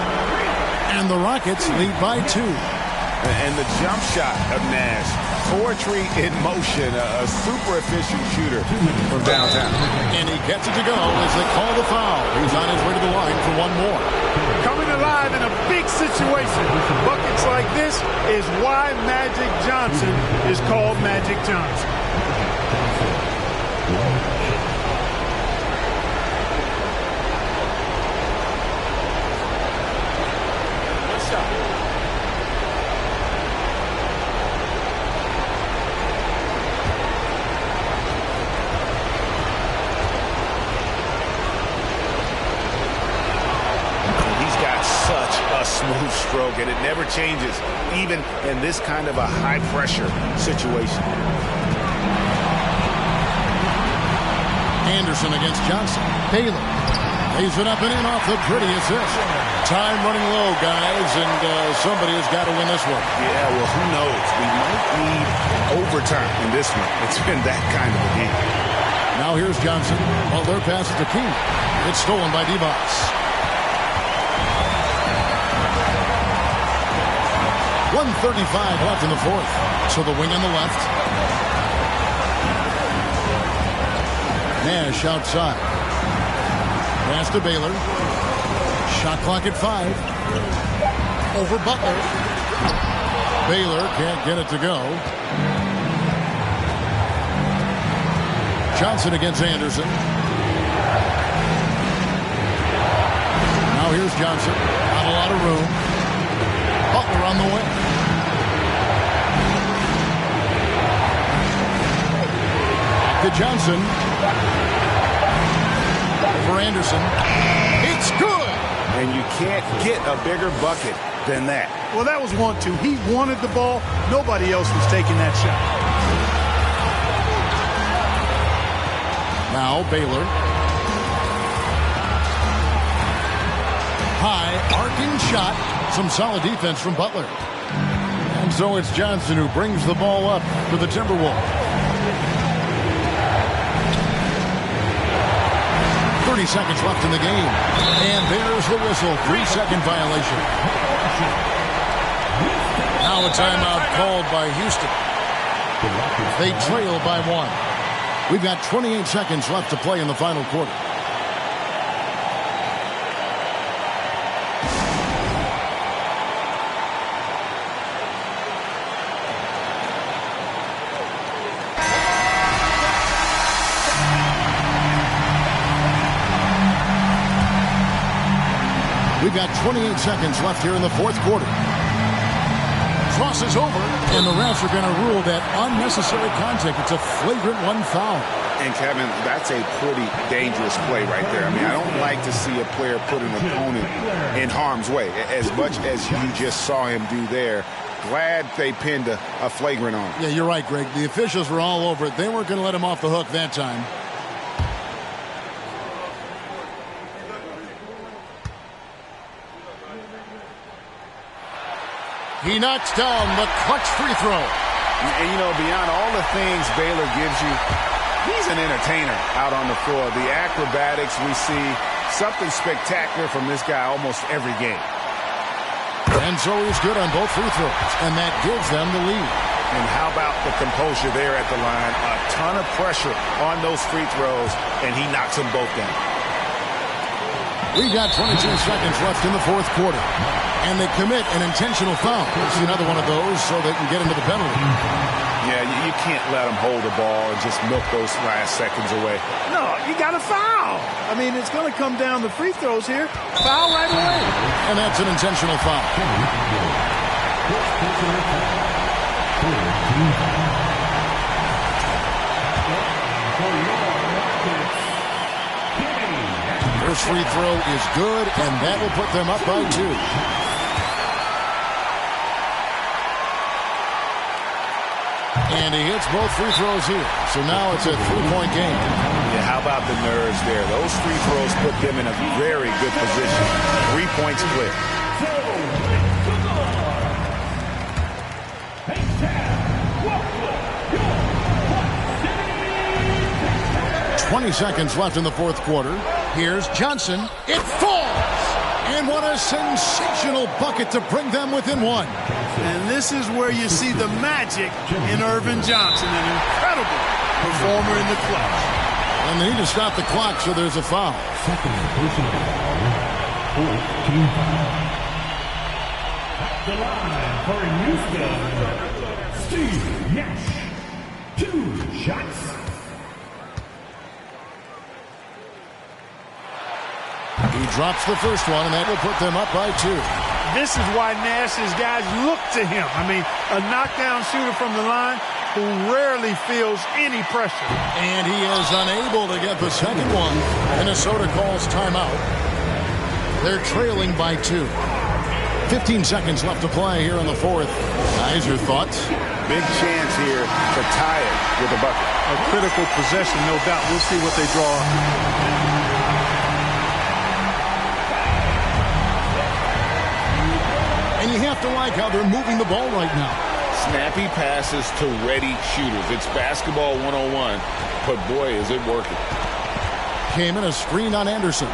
And the Rockets lead by 2. And the jump shot of Nash. Poetry in motion. A super efficient shooter from downtown. And he gets it to go as they call the foul. He's on his way to the line for one more. Coming alive in a big situation. Buckets like this is why Magic Johnson is called Magic Johnson. Smooth stroke, and it never changes, even in this kind of a high-pressure situation. Anderson against Johnson. Baylor Lays it up and in off the pretty assist. Time running low, guys, and somebody has got to win this one. Yeah, well, who knows? We might need overtime in this one. It's been that kind of a game. Now here's Johnson. Butler passes to King. It's stolen by Devos. .135 left in the fourth. So the wing on the left. Nash outside. Pass to Baylor. Shot clock at 5. Over Butler. Baylor can't get it to go. Johnson against Anderson. Now here's Johnson. Not a lot of room. Butler on the way. To Johnson. For Anderson. It's good. And you can't get a bigger bucket than that. Well, that was 1-2. He wanted the ball. Nobody else was taking that shot. Now Baylor. High arcing shot. Some solid defense from Butler. And so it's Johnson who brings the ball up for the Timberwolves. 30 seconds left in the game. And there's the whistle. 3-second violation. Now a timeout called by Houston. They trail by 1. We've got 28 seconds left to play in the final quarter. We've got 28 seconds left here in the fourth quarter. Crosses over, and the refs are going to rule that unnecessary contact. It's a flagrant 1 foul. And, Kevin, that's a pretty dangerous play right there. I mean, I don't like to see a player put an opponent in harm's way, as much as you just saw him do there. Glad they pinned a flagrant on him. Yeah, you're right, Greg. The officials were all over it. They weren't going to let him off the hook that time. He knocks down the clutch free throw. And, you know, beyond all the things Baylor gives you, he's an entertainer out on the floor. The acrobatics we see, something spectacular from this guy almost every game. And so he's good on both free throws, and that gives them the lead. And how about the composure there at the line? A ton of pressure on those free throws, and he knocks them both down. We've got 22 seconds left in the fourth quarter. And they commit an intentional foul. This is another one of those so they can get into the penalty. Yeah, you can't let them hold the ball and just milk those last seconds away. No, you got to foul. I mean, it's going to come down to free throws here. Foul right away. And that's an intentional foul. First free throw is good, and that will put them up by 2. And he hits both free throws here. So now it's a 3-point game. Yeah, how about the nerves there? Those free throws put them in a very good position. 3 points clear. 20 seconds left in the fourth quarter. Here's Johnson. It falls! And what a sensational bucket to bring them within 1. And this is where you see the magic in Irvin Johnson, an incredible performer in the clutch. And they need to stop the clock, so there's a foul. Second personal foul. 14 foul. At the line for Houston, Steve Nash. 2 shots. He drops the first one, and that will put them up by 2. This is why Nash's guys look to him. I mean, a knockdown shooter from the line who rarely feels any pressure. And he is unable to get the second one. Minnesota calls timeout. They're trailing by 2. 15 seconds left to play here in the fourth. Guys, your thoughts? Big chance here to tie it with a bucket. A critical possession, no doubt. We'll see what they draw up. And you have to like how they're moving the ball right now. Snappy passes to ready shooters. It's basketball 101, but boy, is it working. Came in a screen on Anderson.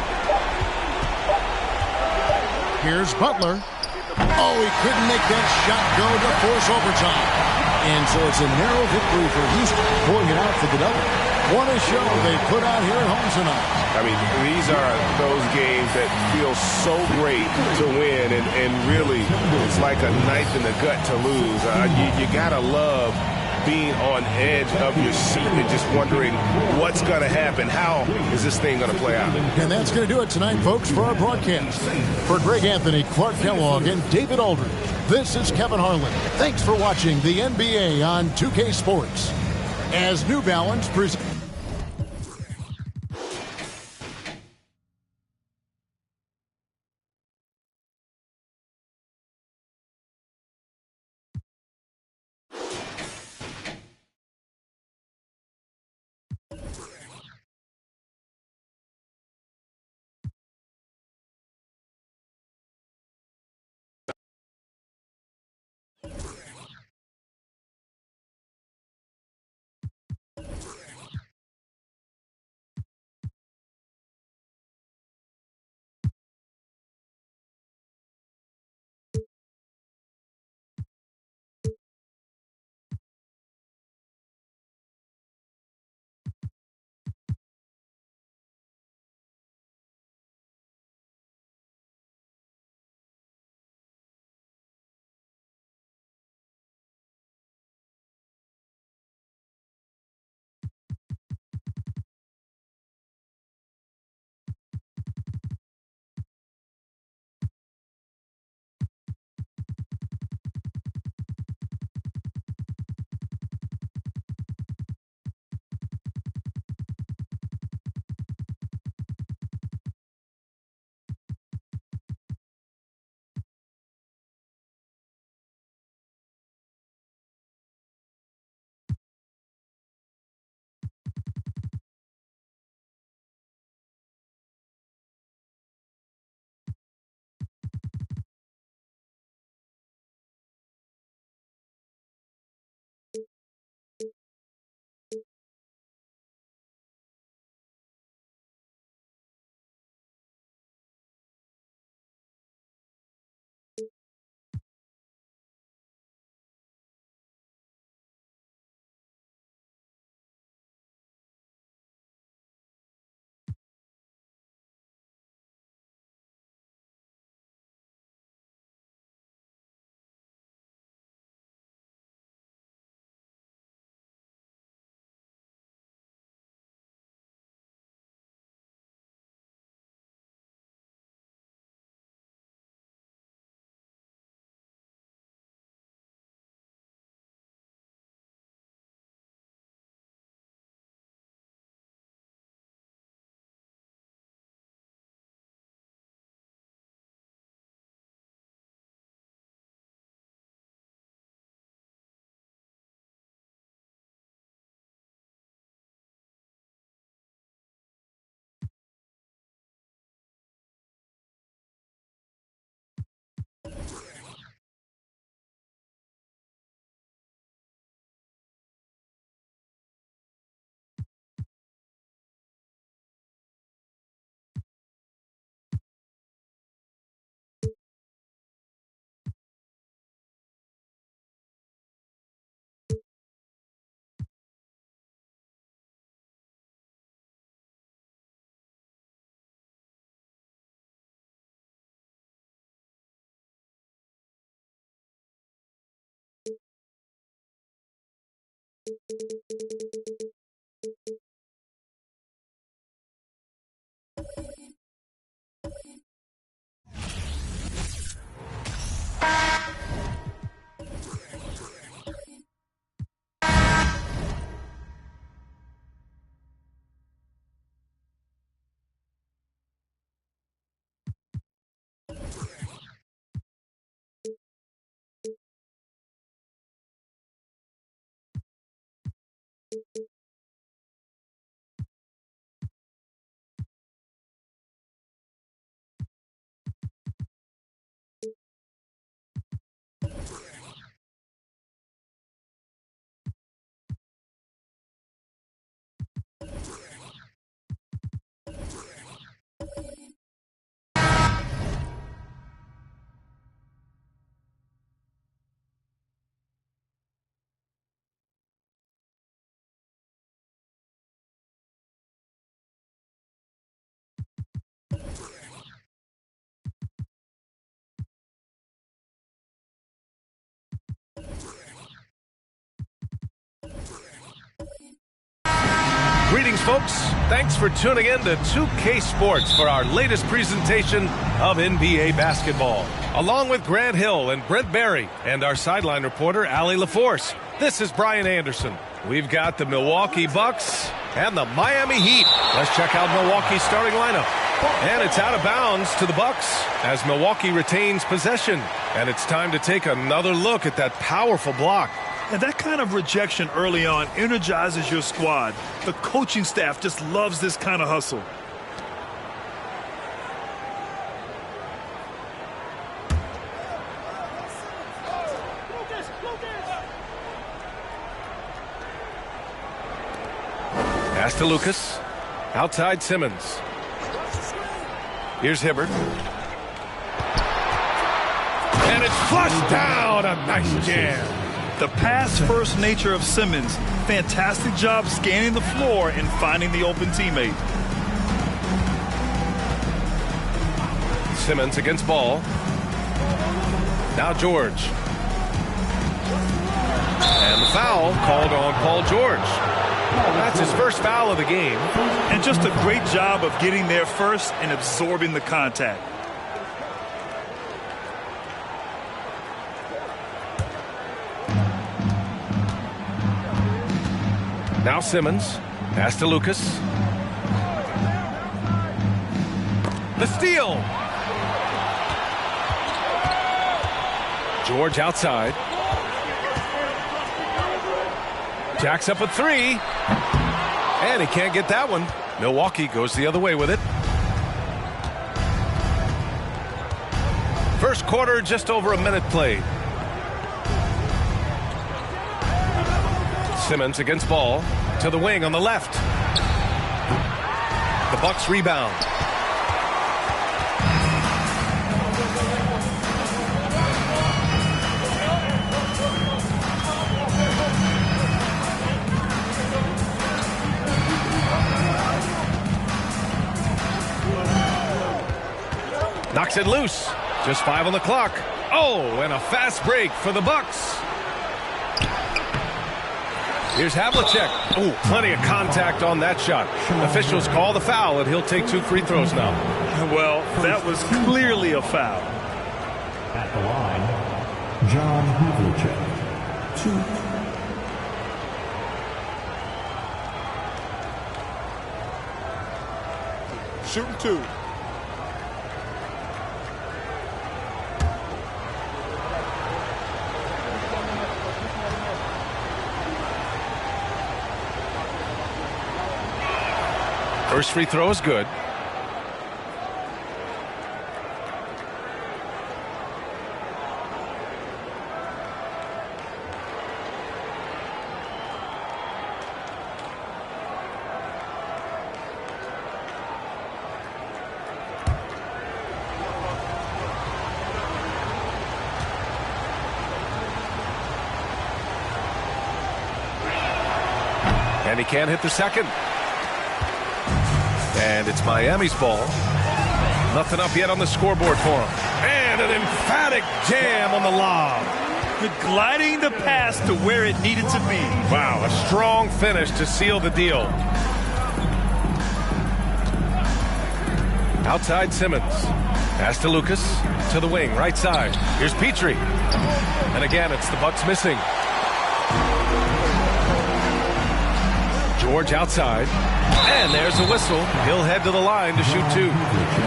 Here's Butler. Oh, he couldn't make that shot go to force overtime. And so it's a narrow victory for Houston, pulling it out for the double. What a show they put out here at home tonight. I mean, these are those games that feel so great to win, and really, it's like a knife in the gut to lose. You gotta love being on edge of your seat and just wondering what's going to happen. How is this thing going to play out? And that's going to do it tonight, folks, for our broadcast. For Greg Anthony, Clark Kellogg, and David Aldridge, this is Kevin Harlan. Thanks for watching the NBA on 2K Sports. As New Balance presents. Greetings, folks. Thanks for tuning in to 2K Sports for our latest presentation of NBA basketball. Along with Grant Hill and Brent Barry and our sideline reporter, Allie LaForce, this is Brian Anderson. We've got the Milwaukee Bucks and the Miami Heat. Let's check out Milwaukee's starting lineup. And it's out of bounds to the Bucks as Milwaukee retains possession. And it's time to take another look at that powerful block. And that kind of rejection early on energizes your squad. The coaching staff just loves this kind of hustle. Pass to Lucas. Outside Simmons. Here's Hibbert. And it's flushed down. A nice jam. The pass-first nature of Simmons. Fantastic job scanning the floor and finding the open teammate. Simmons against Ball. Now George. And the foul called on Paul George. That's his first foul of the game. And just a great job of getting there first and absorbing the contact. Now Simmons. Pass to Lucas. The steal. George outside. Jacks up a three. And he can't get that one. Milwaukee goes the other way with it. First quarter, just over a minute played. Simmons against Ball. To the wing on the left. The Bucks rebound. Knocks it loose. Just 5 on the clock. Oh, and a fast break for the Bucks. Here's Havlicek. Oh, plenty of contact on that shot. Officials call the foul, and he'll take 2 free throws now. Well, that was clearly a foul. At the line, John Havlicek, 2. Shooting 2. First free throw is good. And he can't hit the second. And it's Miami's ball. Nothing up yet on the scoreboard for him. And an emphatic jam on the lob. Gliding the pass to where it needed to be. Wow, a strong finish to seal the deal. Outside Simmons. Pass to Lucas. To the wing, right side. Here's Petrie. And again, it's the Bucks missing. George outside. And there's a whistle. He'll head to the line to shoot 2.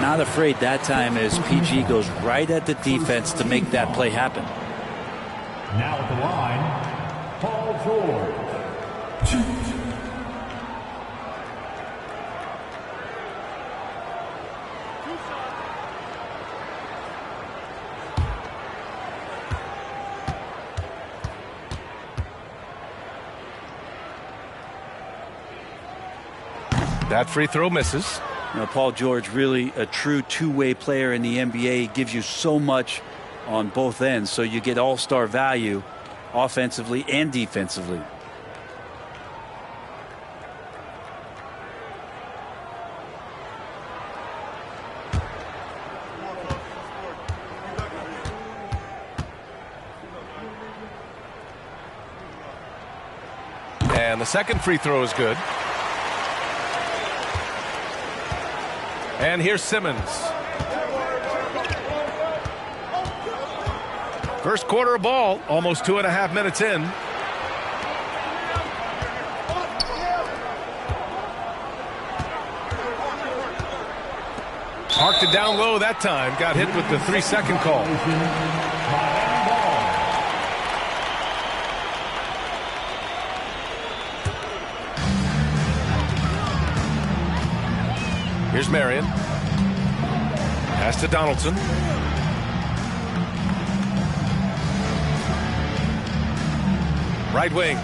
Not afraid that time as PG goes right at the defense to make that play happen. Now at the line, Paul George, 2. That free throw misses. Now, Paul George, really a true two-way player in the NBA. He gives you so much on both ends, so you get all-star value offensively and defensively. And the second free throw is good. And here's Simmons. First quarter of ball, almost 2.5 minutes in. Parked it down low that time. Got hit with the 3-second call. Here's Marion. Pass to Donaldson. Right wing.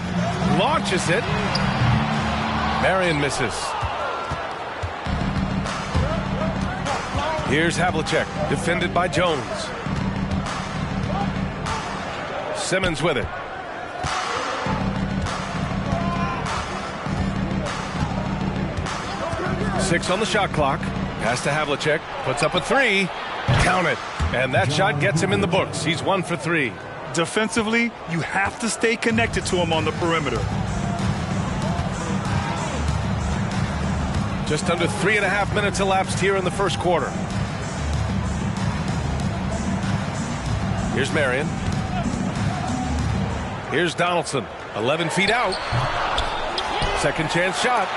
Launches it. Marion misses. Here's Havlicek. Defended by Jones. Simmons with it. Six on the shot clock. Pass to Havlicek. Puts up a three. Count it. And that shot gets him in the books. He's 1 for 3. Defensively, you have to stay connected to him on the perimeter. Just under 3.5 minutes elapsed here in the first quarter. Here's Marion. Here's Donaldson. 11 feet out. Second chance shot.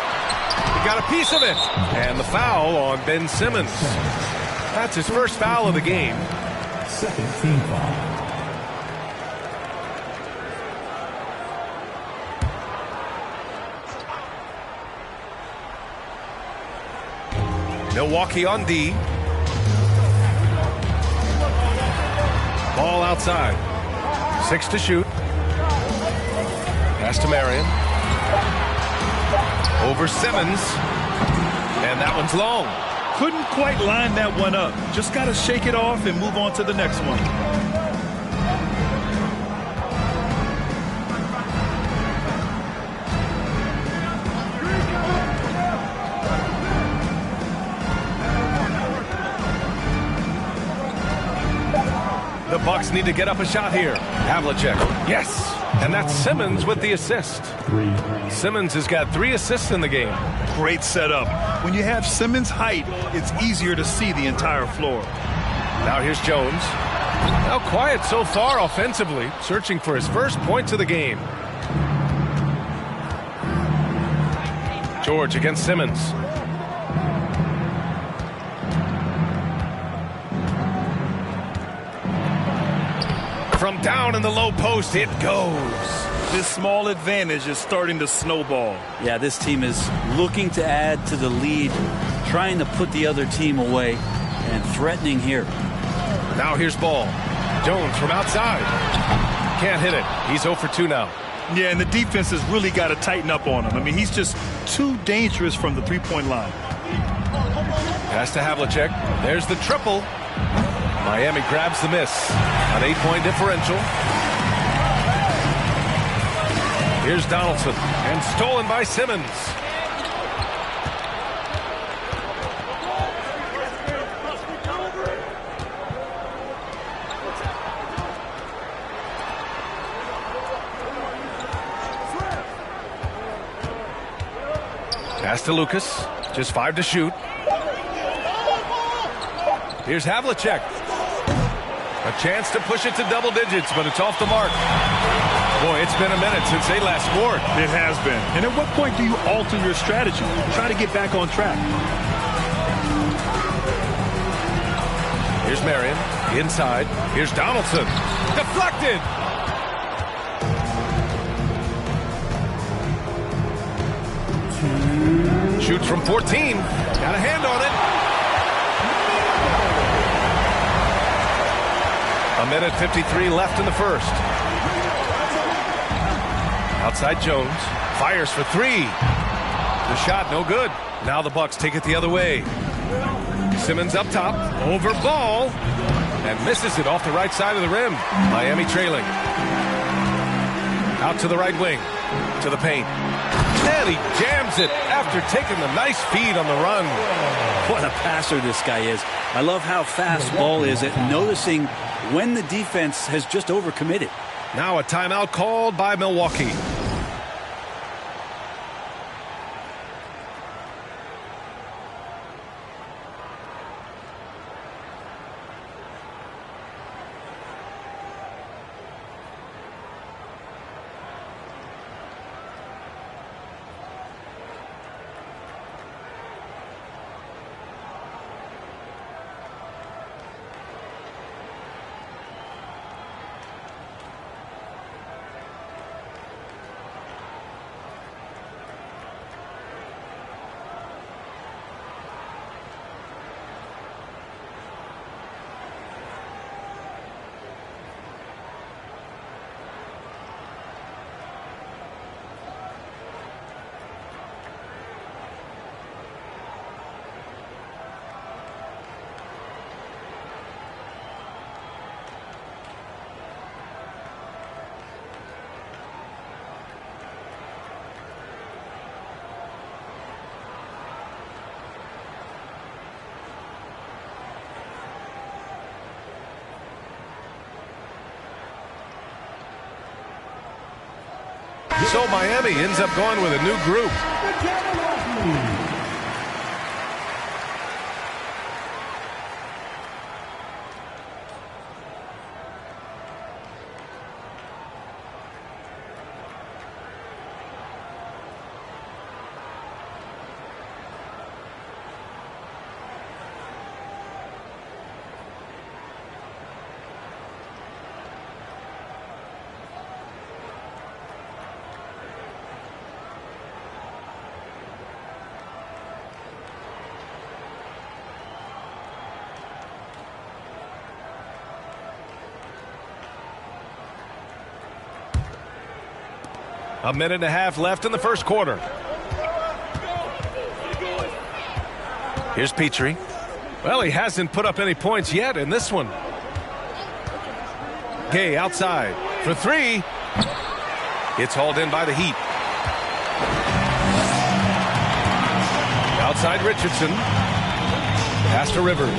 He got a piece of it. And the foul on Ben Simmons. That's his first foul of the game. Second team foul. Milwaukee on D. Ball outside. 6 to shoot. Pass to Marion. Over Simmons. And that one's long. Couldn't quite line that one up. Just got to shake it off and move on to the next one. The Bucks need to get up a shot here. Havlicek. Yes. And that's Simmons with the assist. Simmons has got 3 assists in the game. Great setup. When you have Simmons' height, it's easier to see the entire floor. Now here's Jones. Now quiet so far offensively, searching for his first points of the game. George against Simmons. From down in the low post, it goes. This small advantage is starting to snowball. Yeah, this team is looking to add to the lead, trying to put the other team away, and threatening here. Now here's Ball. Jones from outside. Can't hit it. He's 0 for 2 now. Yeah, and the defense has really got to tighten up on him. I mean, he's just too dangerous from the three-point line. Pass to Havlicek. There's the triple. Miami grabs the miss. An 8-point differential. Here's Donaldson. And stolen by Simmons. Pass to Lucas. Just 5 to shoot. Here's Havlicek. A chance to push it to double digits, but it's off the mark. Boy, it's been a minute since they last scored. It has been. And at what point do you alter your strategy? Try to get back on track. Here's Marion. Inside. Here's Donaldson. Deflected. Shoots from 14. Got a hand on it. A minute 53 left in the first. Outside Jones. Fires for 3. The shot no good. Now the Bucks take it the other way. Simmons up top. Over Ball. And misses it off the right side of the rim. Miami trailing. Out to the right wing. To the paint. And he jams it after taking the nice feed on the run. What a passer this guy is. I love how fast Ball is at noticing when the defense has just overcommitted. Now a timeout called by Milwaukee. so Miami ends up going with a new group. A minute and a half left in the first quarter. Here's Petrie. Well, he hasn't put up any points yet in this one. Gay outside for three. It's hauled in by the Heat. Outside Richardson. Pass to Rivers.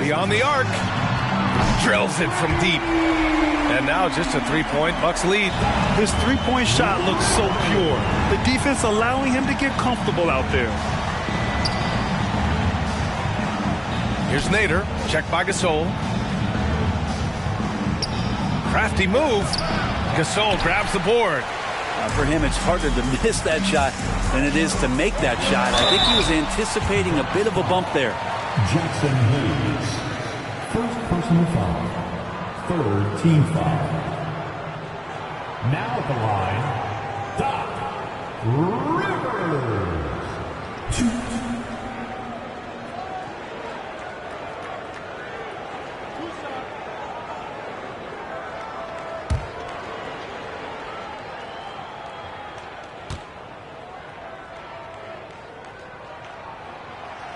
Beyond the arc. Drills it from deep. And now just a three-point Bucks lead. His three-point shot looks so pure. The defense allowing him to get comfortable out there. Here's Nader. Checked by Gasol. Crafty move. Gasol grabs the board. For him, it's harder to miss that shot than it is to make that shot. I think he was anticipating a bit of a bump there. Jackson Hayes. First personal foul. Third team foul. Now at the line, Doc Rivers. 2.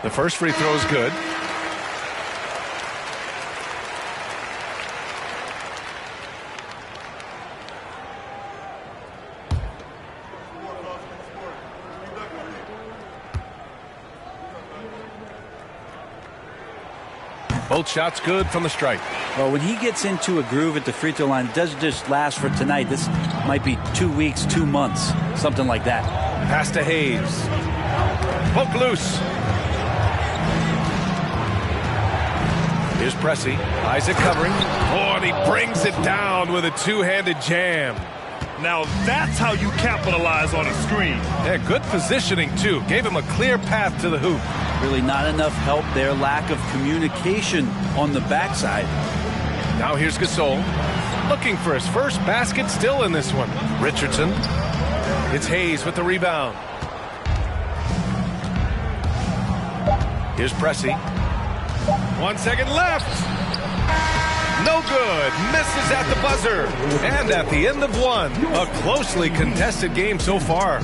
The first free throw is good. Both shots good from the stripe. Well, when he gets into a groove at the free throw line, it doesn't just last for tonight. This might be 2 weeks, 2 months, something like that. Pass to Hayes. Poke loose. Here's Pressey. Isaac covering. Oh, and he brings it down with a two-handed jam. Now that's how you capitalize on a screen. Yeah, good positioning, too. Gave him a clear path to the hoop. Really not enough help there. Lack of communication on the backside. Now here's Gasol. Looking for his first basket still in this one. Richardson. It's Hayes with the rebound. Here's Pressey. 1 second left. No good. Misses at the buzzer. And at the end of one, a closely contested game so far.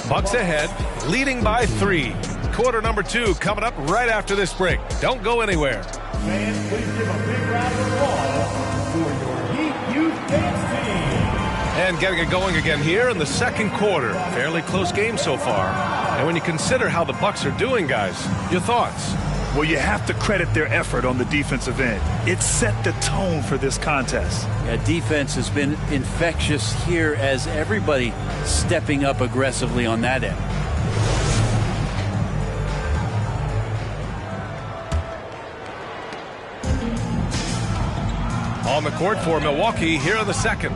Bucks ahead, leading by 3. Quarter number 2 coming up right after this break. Don't go anywhere. Fans, please give a big round of applause for your Heat Youth Dance team. And getting it going again here in the second quarter. Fairly close game so far. And when you consider how the Bucks are doing, guys, your thoughts? Well, you have to credit their effort on the defensive end. It set the tone for this contest. Yeah, defense has been infectious here as everybody stepping up aggressively on that end. On the court for Milwaukee here in the second.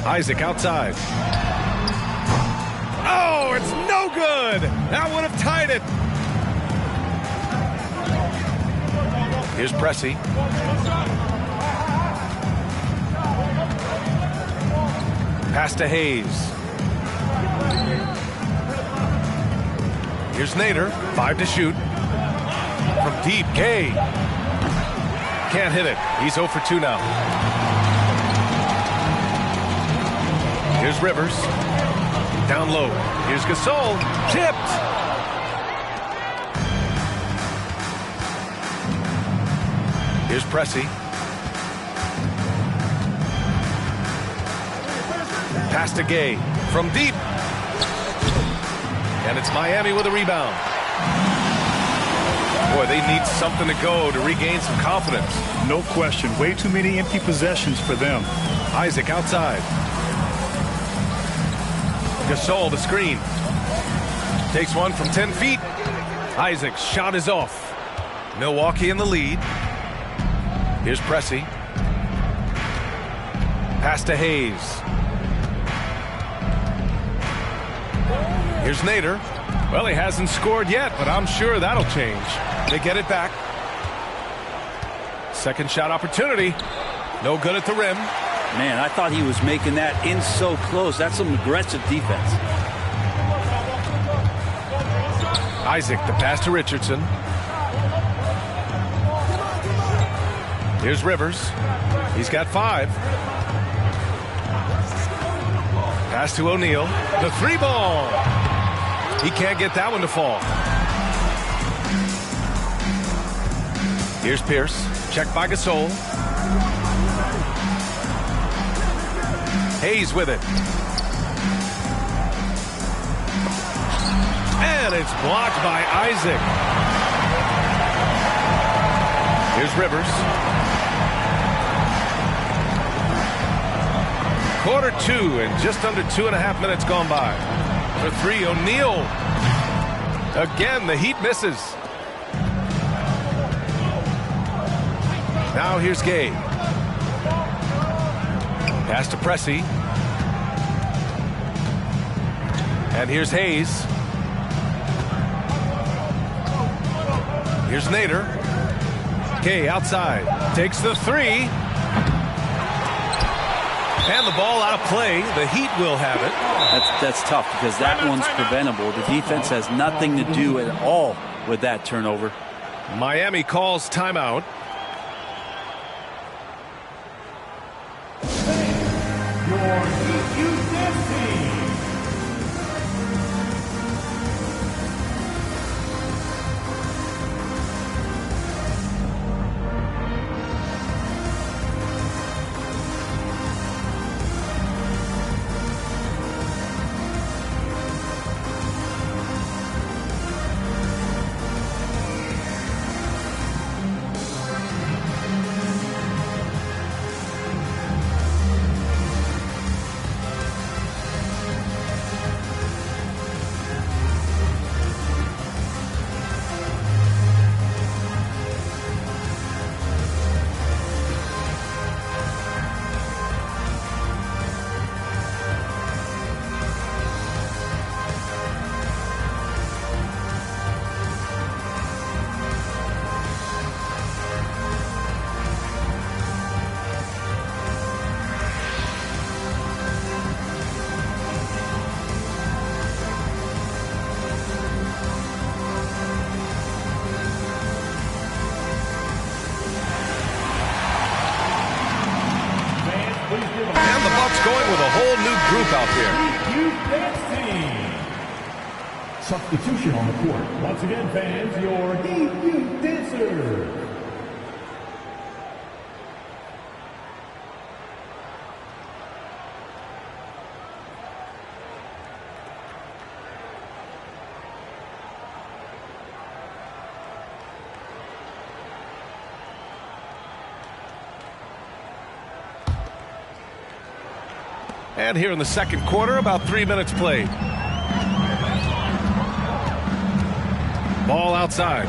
Isaac outside. Oh, it's no good. That would have tied it. Here's Pressey. Pass to Hayes. Here's Nader. 5 to shoot. From deep, Gay. Can't hit it. He's 0 for 2 now. Here's Rivers. Down low. Here's Gasol. Tipped. Here's Pressey. Pass to Gay. From deep. And it's Miami with a rebound. Boy, they need something to go to regain some confidence. No question. Way too many empty possessions for them. Isaac outside. Gasol the screen. Takes one from 10 feet. Isaac's shot is off. Milwaukee in the lead. Here's Pressey. Pass to Hayes. Here's Nader. Well, he hasn't scored yet, but I'm sure that'll change. They get it back. Second shot opportunity. No good at the rim. Man, I thought he was making that in so close. That's some aggressive defense. Isaac, the pass to Richardson. Here's Rivers. He's got 5. Pass to O'Neal. The 3-ball. He can't get that one to fall. Here's Pierce. Checked by Gasol. Hayes with it. And it's blocked by Isaac. Here's Rivers. Quarter 2 and just under 2.5 minutes gone by. For 3, O'Neal. Again, the Heat misses. Now here's Gay. Pass to Pressey. And here's Hayes. Here's Nader. Gay outside. Takes the 3. And the ball out of play. The Heat will have it. That's tough because that one's preventable. The defense has nothing to do at all with that turnover. Miami calls timeout. Going with a whole new group out there. Substitution on the court. Once again, fans, your Heat Youth Dancer. And here in the second quarter, about 3 minutes played. Ball outside.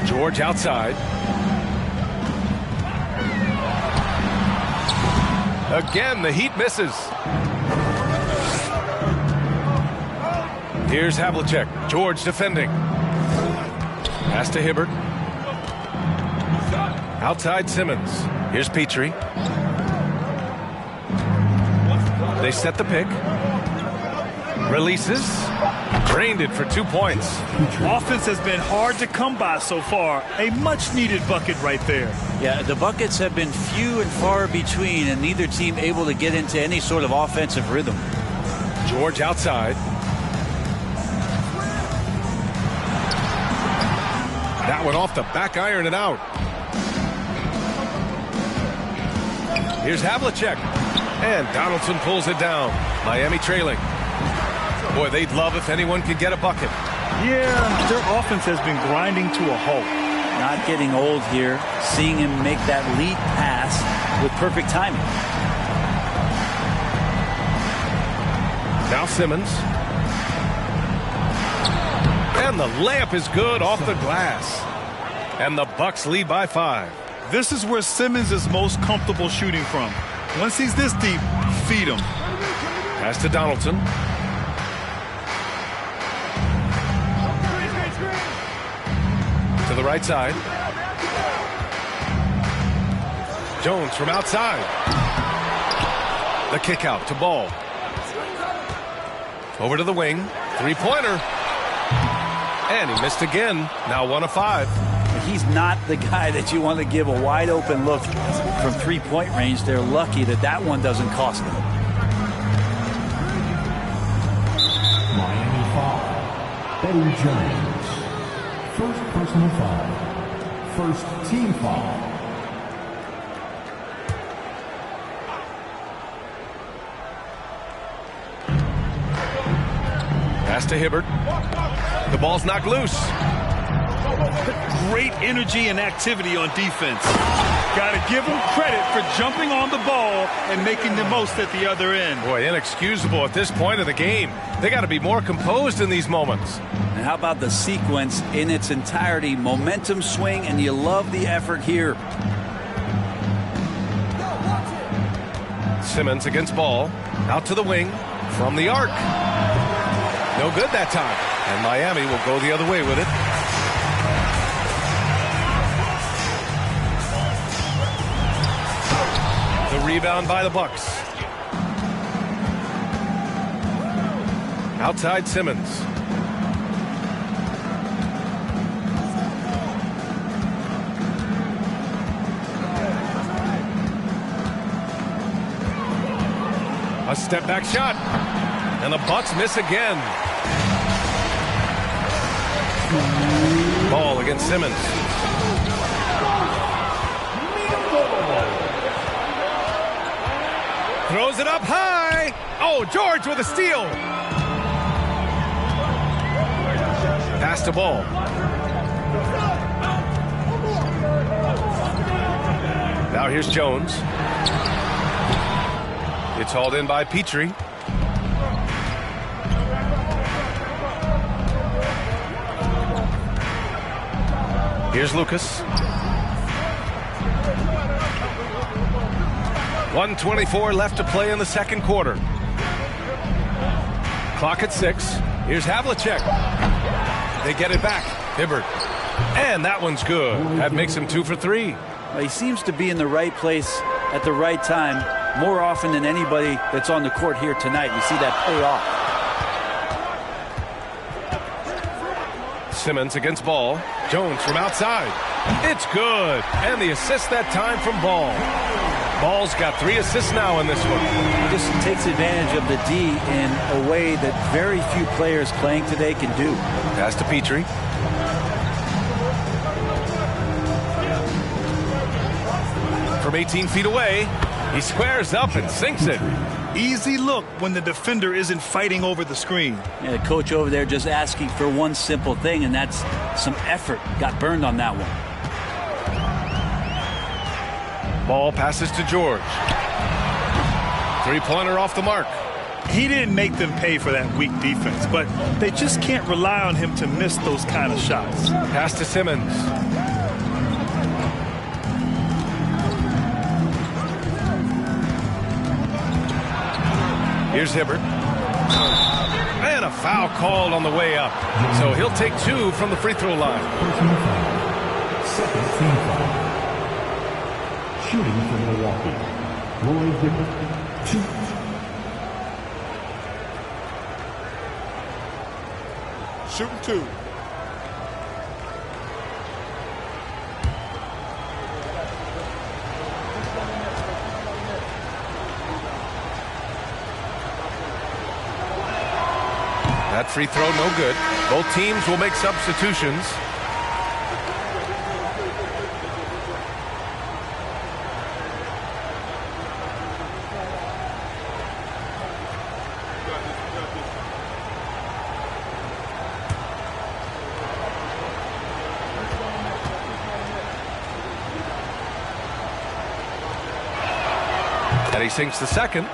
George outside. Again, the Heat misses. Here's Havlicek. George defending. Pass to Hibbert. Outside Simmons. Here's Petrie. They set the pick. Releases. Drained it for 2 points. Offense has been hard to come by so far. A much-needed bucket right there. Yeah, the buckets have been few and far between, and neither team able to get into any sort of offensive rhythm. George outside. That one off the back iron and out. Here's Havlicek. And Donaldson pulls it down. Miami trailing. Boy, they'd love if anyone could get a bucket. Yeah, their offense has been grinding to a halt. Not getting old here. Seeing him make that lead pass with perfect timing. Now Simmons. And the layup is good off the glass. And the Bucks lead by 5. This is where Simmons is most comfortable shooting from. Once he's this deep, feed him. Pass to Donaldson. To the right side. Jones from outside. The kick out to Ball. Over to the wing. Three-pointer. And he missed again. Now 1 of 5. He's not the guy that you want to give a wide open look from three-point range. They're lucky that that one doesn't cost them. Miami foul. Eddie Jones. First personal foul. First team foul. Pass to Hibbert. The ball's knocked loose. Great energy and activity on defense. Got to give them credit for jumping on the ball and making the most at the other end. Boy, inexcusable at this point of the game. They got to be more composed in these moments. And how about the sequence in its entirety? Momentum swing, and you love the effort here. Simmons against Ball. Out to the wing. From the arc. No good that time. And Miami will go the other way with it. The rebound by the Bucks. Outside Simmons. A step back shot. And the Bucks miss again. Ball against Simmons. Throws it up high. Oh, George with a steal. Pass to Ball. Now here's Jones. It's hauled in by Petrie. Here's Lucas. 1:24 left to play in the second quarter. Clock at 6. Here's Havlicek. They get it back. Hibbert. And that one's good. That makes him 2 for 3. Well, he seems to be in the right place at the right time more often than anybody that's on the court here tonight. We see that pay off. Simmons against Ball. Jones from outside. It's good. And the assist that time from Ball. Ball's got 3 assists now in this one. He just takes advantage of the D in a way that very few players playing today can do. Pass to Petrie. From 18 feet away, he squares up and sinks it. Easy look when the defender isn't fighting over the screen. Yeah, the coach over there just asking for one simple thing, and that's some effort. Got burned on that one. Ball passes to George. Three-pointer off the mark. He didn't make them pay for that weak defense, but they just can't rely on him to miss those kind of shots. Pass to Simmons. Here's Hibbert. And a foul called on the way up. So he'll take 2 from the free throw line. Second team foul. Shooting from Milwaukee. Roy Hibbert, 2. Shooting 2. That free throw, no good. Both teams will make substitutions. And he sinks the second.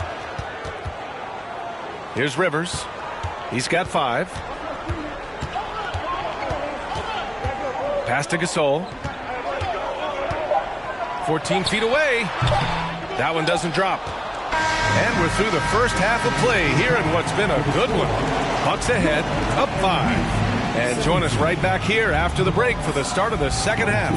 Here's Rivers. He's got 5. Pass to Gasol. 14 feet away. That one doesn't drop. And we're through the first half of play here in what's been a good one. Bucks ahead, up 5. And join us right back here after the break for the start of the second half.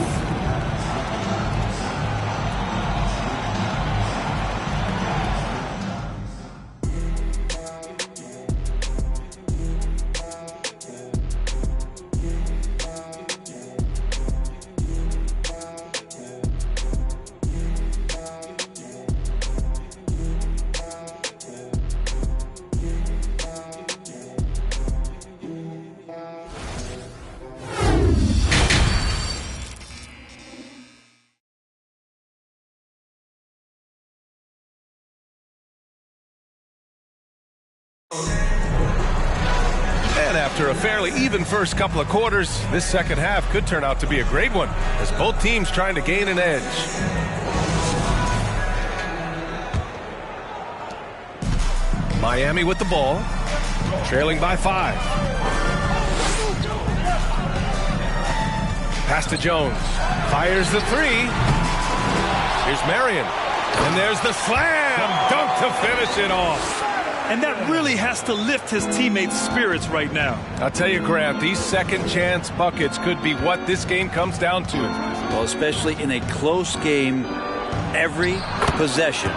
And after a fairly even first couple of quarters, this second half could turn out to be a great one as both teams trying to gain an edge. Miami with the ball, trailing by 5. Pass to Jones, fires the 3. Here's Marion, and there's the slam dunk to finish it off. And that really has to lift his teammates' spirits right now. I'll tell you, Grant, these second chance buckets could be what this game comes down to. Well, especially in a close game, every possession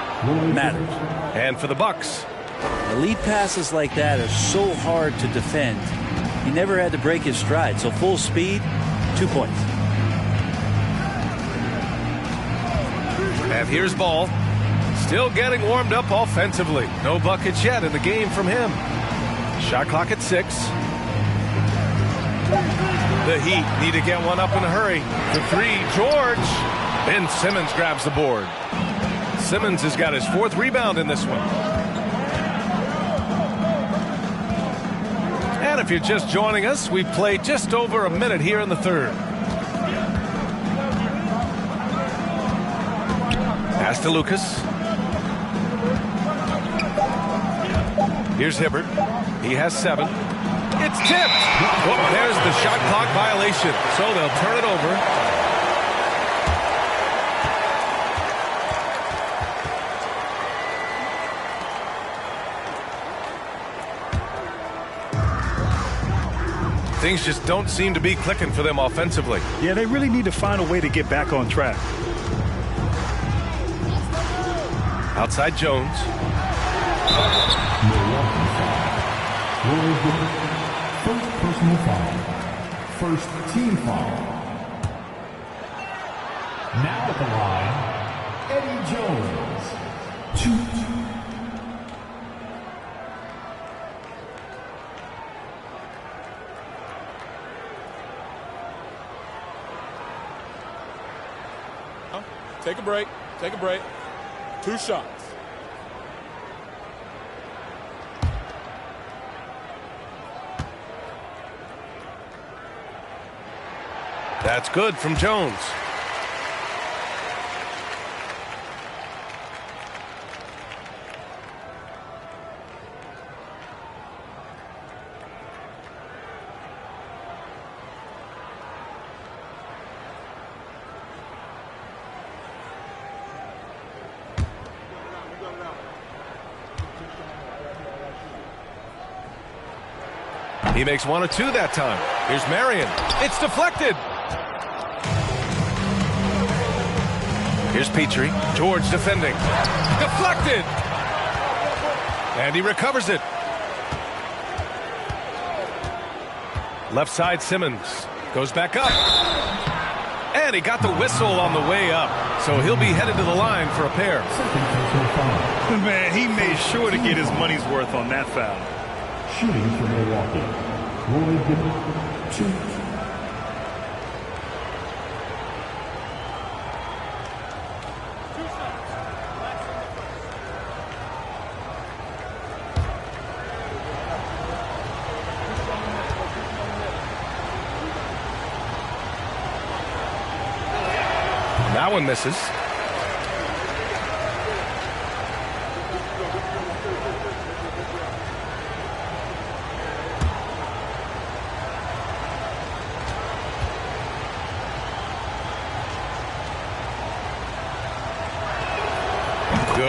matters. And for the Bucks, elite passes like that are so hard to defend. He never had to break his stride, so full speed, 2 points. And here's Ball. Still getting warmed up offensively. No buckets yet in the game from him. Shot clock at 6. The Heat need to get one up in a hurry. The 3, George. Ben Simmons grabs the board. Simmons has got his 4th rebound in this one. And if you're just joining us, we've played just over a minute here in the third. Pass to Lucas. Here's Hibbert. He has 7. It's tipped. Oh, there's the shot clock violation. So they'll turn it over. Things just don't seem to be clicking for them offensively. Yeah, they really need to find a way to get back on track. Outside Jones. First personal foul. First team foul. Now at the line, Eddie Jones. 2. Take a break. Take a break. 2 shots. That's good from Jones. He makes 1 or 2 that time. Here's Marion. It's deflected. Here's Petrie. George defending. Deflected. And he recovers it. Left side Simmons. Goes back up. And he got the whistle on the way up. So he'll be headed to the line for a pair. Man, he made sure to get his money's worth on that foul. Shooting for Milwaukee. Roy Gibbons, 2. That one misses.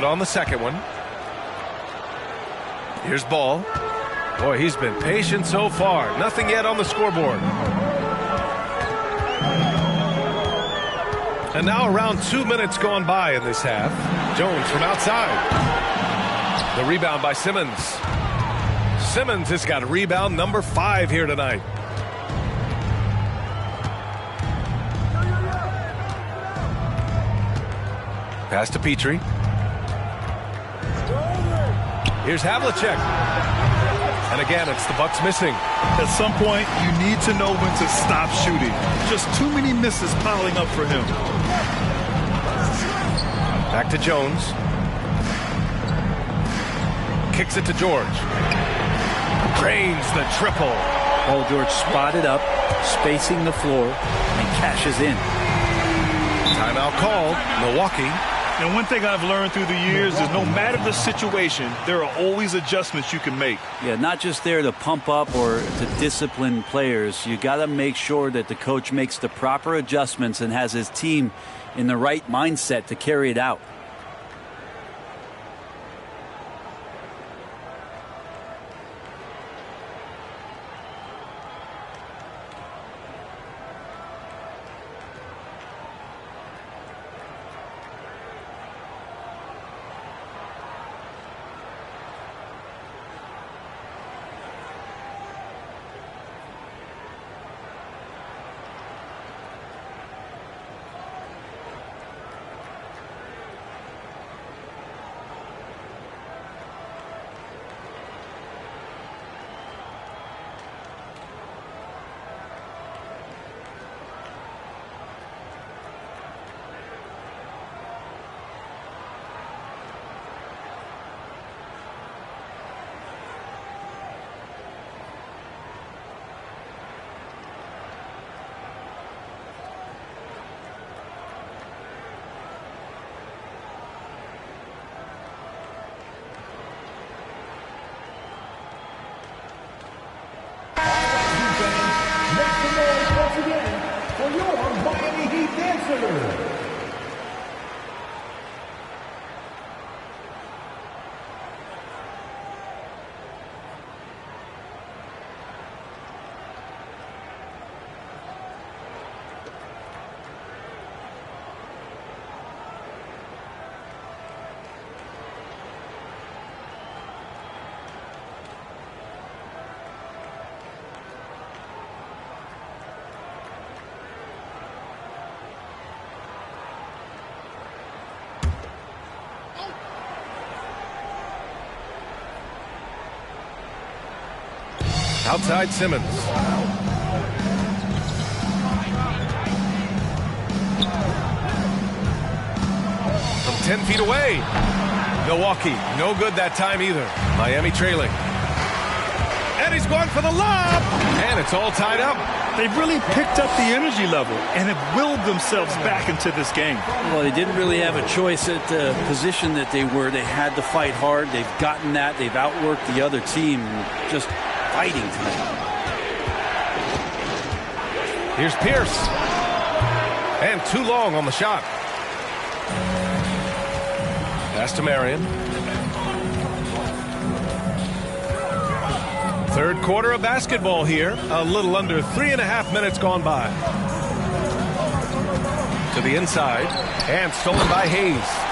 Good on the second one. Here's Ball. Boy, he's been patient so far. Nothing yet on the scoreboard. And now around 2 minutes gone by in this half. Jones from outside. The rebound by Simmons. Simmons has got rebound number 5 here tonight. Pass to Petrie. Here's Havlicek. And again, it's the Bucks missing. At some point, you need to know when to stop shooting. Just too many misses piling up for him. Back to Jones. Kicks it to George. Drains the triple. Paul George spotted up, spacing the floor, and cashes in. Timeout called. Milwaukee. And one thing I've learned through the years is no matter the situation, there are always adjustments you can make. Yeah, not just there to pump up or to discipline players. You got to make sure that the coach makes the proper adjustments and has his team in the right mindset to carry it out. Outside Simmons. From 10 feet away. Milwaukee, no good that time either. Miami trailing. And he's going for the lob. And it's all tied up. They've really picked up the energy level and have willed themselves back into this game. Well, they didn't really have a choice at the position that they were. They had to fight hard. They've gotten that. They've outworked the other team. Just fighting tonight. Here's Pierce. And too long on the shot. Pass to Marion. Third quarter of basketball here. A little under 3.5 minutes gone by. To the inside. And stolen by Hayes.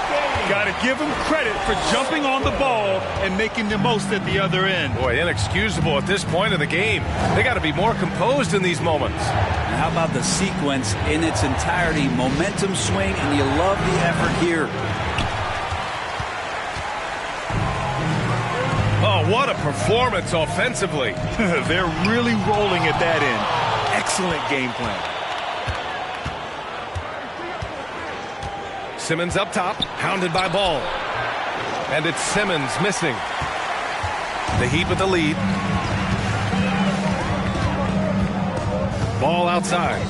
Got to give him credit for jumping on the ball and making the most at the other end. Boy, inexcusable at this point of the game. They got to be more composed in these moments. And how about the sequence in its entirety? Momentum swing, and you love the effort here. Oh, what a performance offensively. They're really rolling at that end. Excellent game plan. Simmons up top, hounded by Ball. And it's Simmons missing. The Heat with the lead. Ball outside.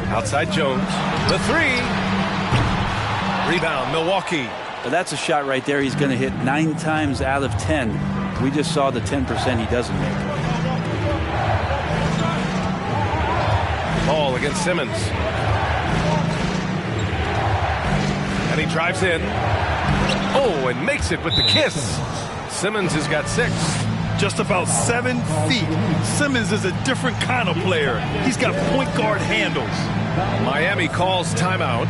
Outside Jones. The three. Rebound, Milwaukee. But that's a shot right there he's going to hit 9 times out of 10. We just saw the 10% he doesn't make. Ball against Simmons. And he drives in. Oh, and makes it with the kiss. Simmons has got 6. Just about 7 feet. Simmons is a different kind of player. He's got point guard handles. Miami calls timeout.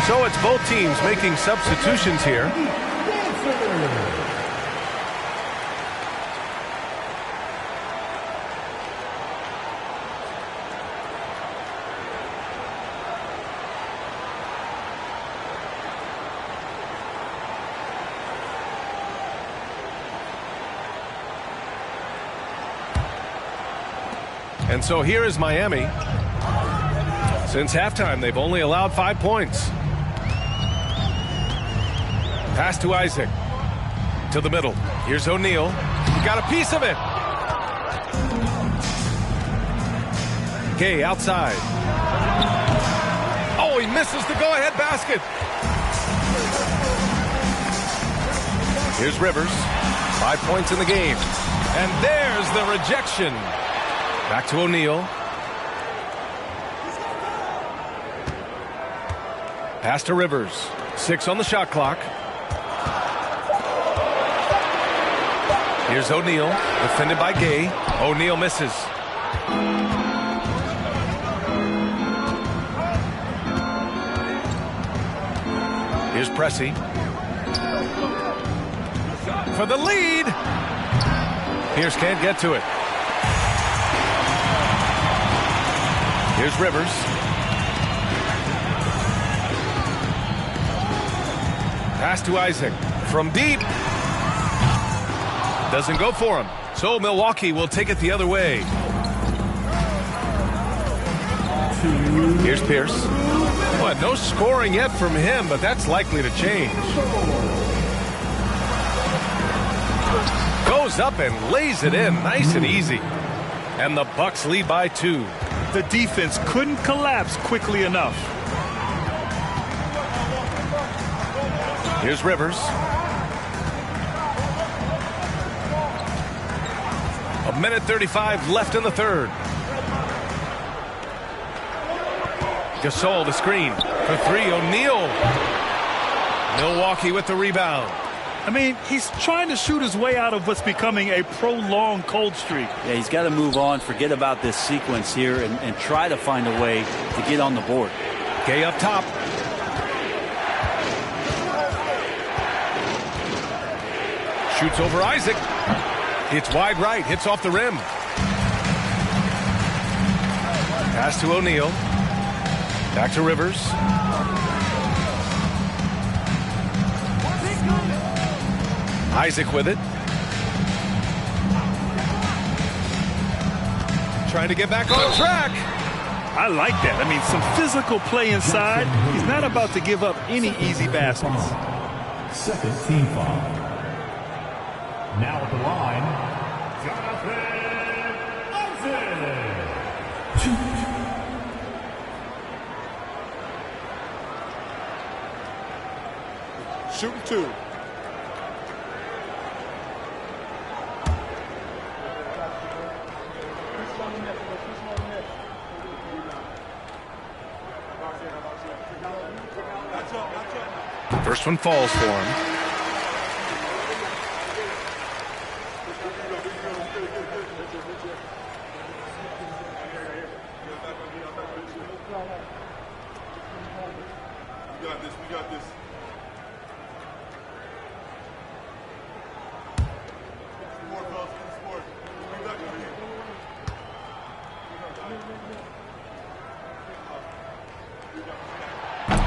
So it's both teams making substitutions here. And so here is Miami. Since halftime, they've only allowed 5 points. Pass to Isaac. To the middle. Here's O'Neal. He got a piece of it. Gay outside. Oh, he misses the go-ahead basket. Here's Rivers. 5 points in the game. And there's the rejection. Back to O'Neal. Pass to Rivers. 6 on the shot clock. Here's O'Neal, defended by Gay. O'Neal misses. Here's Pressey. For the lead. Pierce can't get to it. Here's Rivers. Pass to Isaac. From deep. Doesn't go for him. So Milwaukee will take it the other way. Here's Pierce. Well, no scoring yet from him, but that's likely to change. Goes up and lays it in nice and easy. And the Bucks lead by 2. The defense couldn't collapse quickly enough. Here's Rivers. A minute 35 left in the third. Gasol the screen for 3. O'Neal. Milwaukee with the rebound. I mean, he's trying to shoot his way out of what's becoming a prolonged cold streak. Yeah, he's got to move on, forget about this sequence here, and try to find a way to get on the board. Gay up top. Shoots over Isaac. It's wide right, hits off the rim. Pass to O'Neal. Back to Rivers. Isaac with it. Trying to get back on track. I like that. I mean, some physical play inside. He's not about to give up any easy baskets. Second team foul. Now at the line, Jonathan Isaac. Shooting 2. First one falls for him.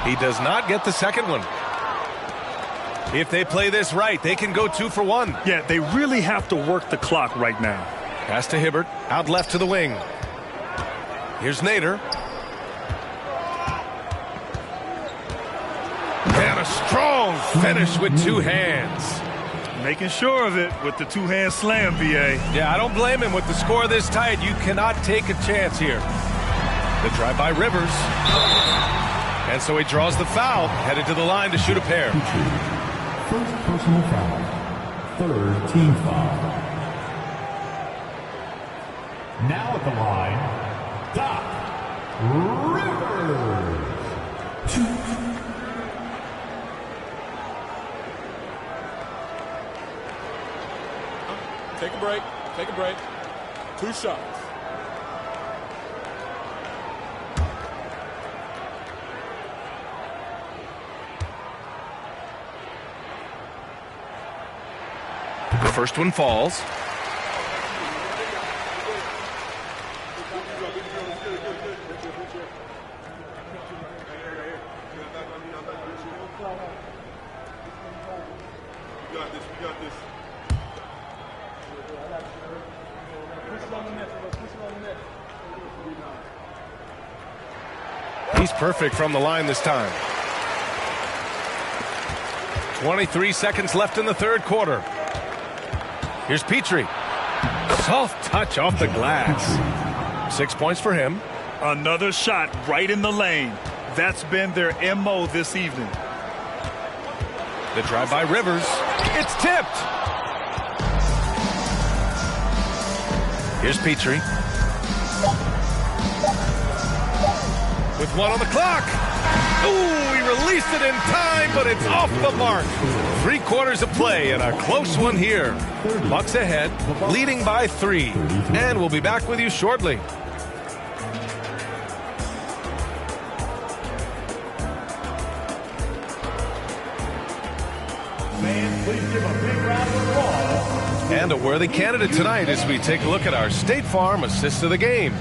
He does not get the second one. If they play this right, they can go 2 for 1. Yeah, they really have to work the clock right now. Pass to Hibbert, out left to the wing. Here's Nader. And a strong finish with 2 hands. Making sure of it with the 2-hand slam, BA. Yeah, I don't blame him. With the score this tight, you cannot take a chance here. The drive by Rivers. And so he draws the foul, headed to the line to shoot a pair. First personal foul. Third team foul. Now at the line, Doc Rivers. 2. Take a break. Take a break. 2 shots. The first one falls. He's perfect from the line this time. 23 seconds left in the third quarter. Here's Petrie. Soft touch off the glass. 6 points for him. Another shot right in the lane. That's been their MO this evening. The drive by Rivers. It's tipped. Here's Petrie. With 1 on the clock. Ooh, he released it in time, but it's off the mark. 3 quarters of play and a close one here. Bucks ahead, leading by 3. And we'll be back with you shortly. Fans, please give a big round of applause. And a worthy candidate tonight as we take a look at our State Farm assist of the game.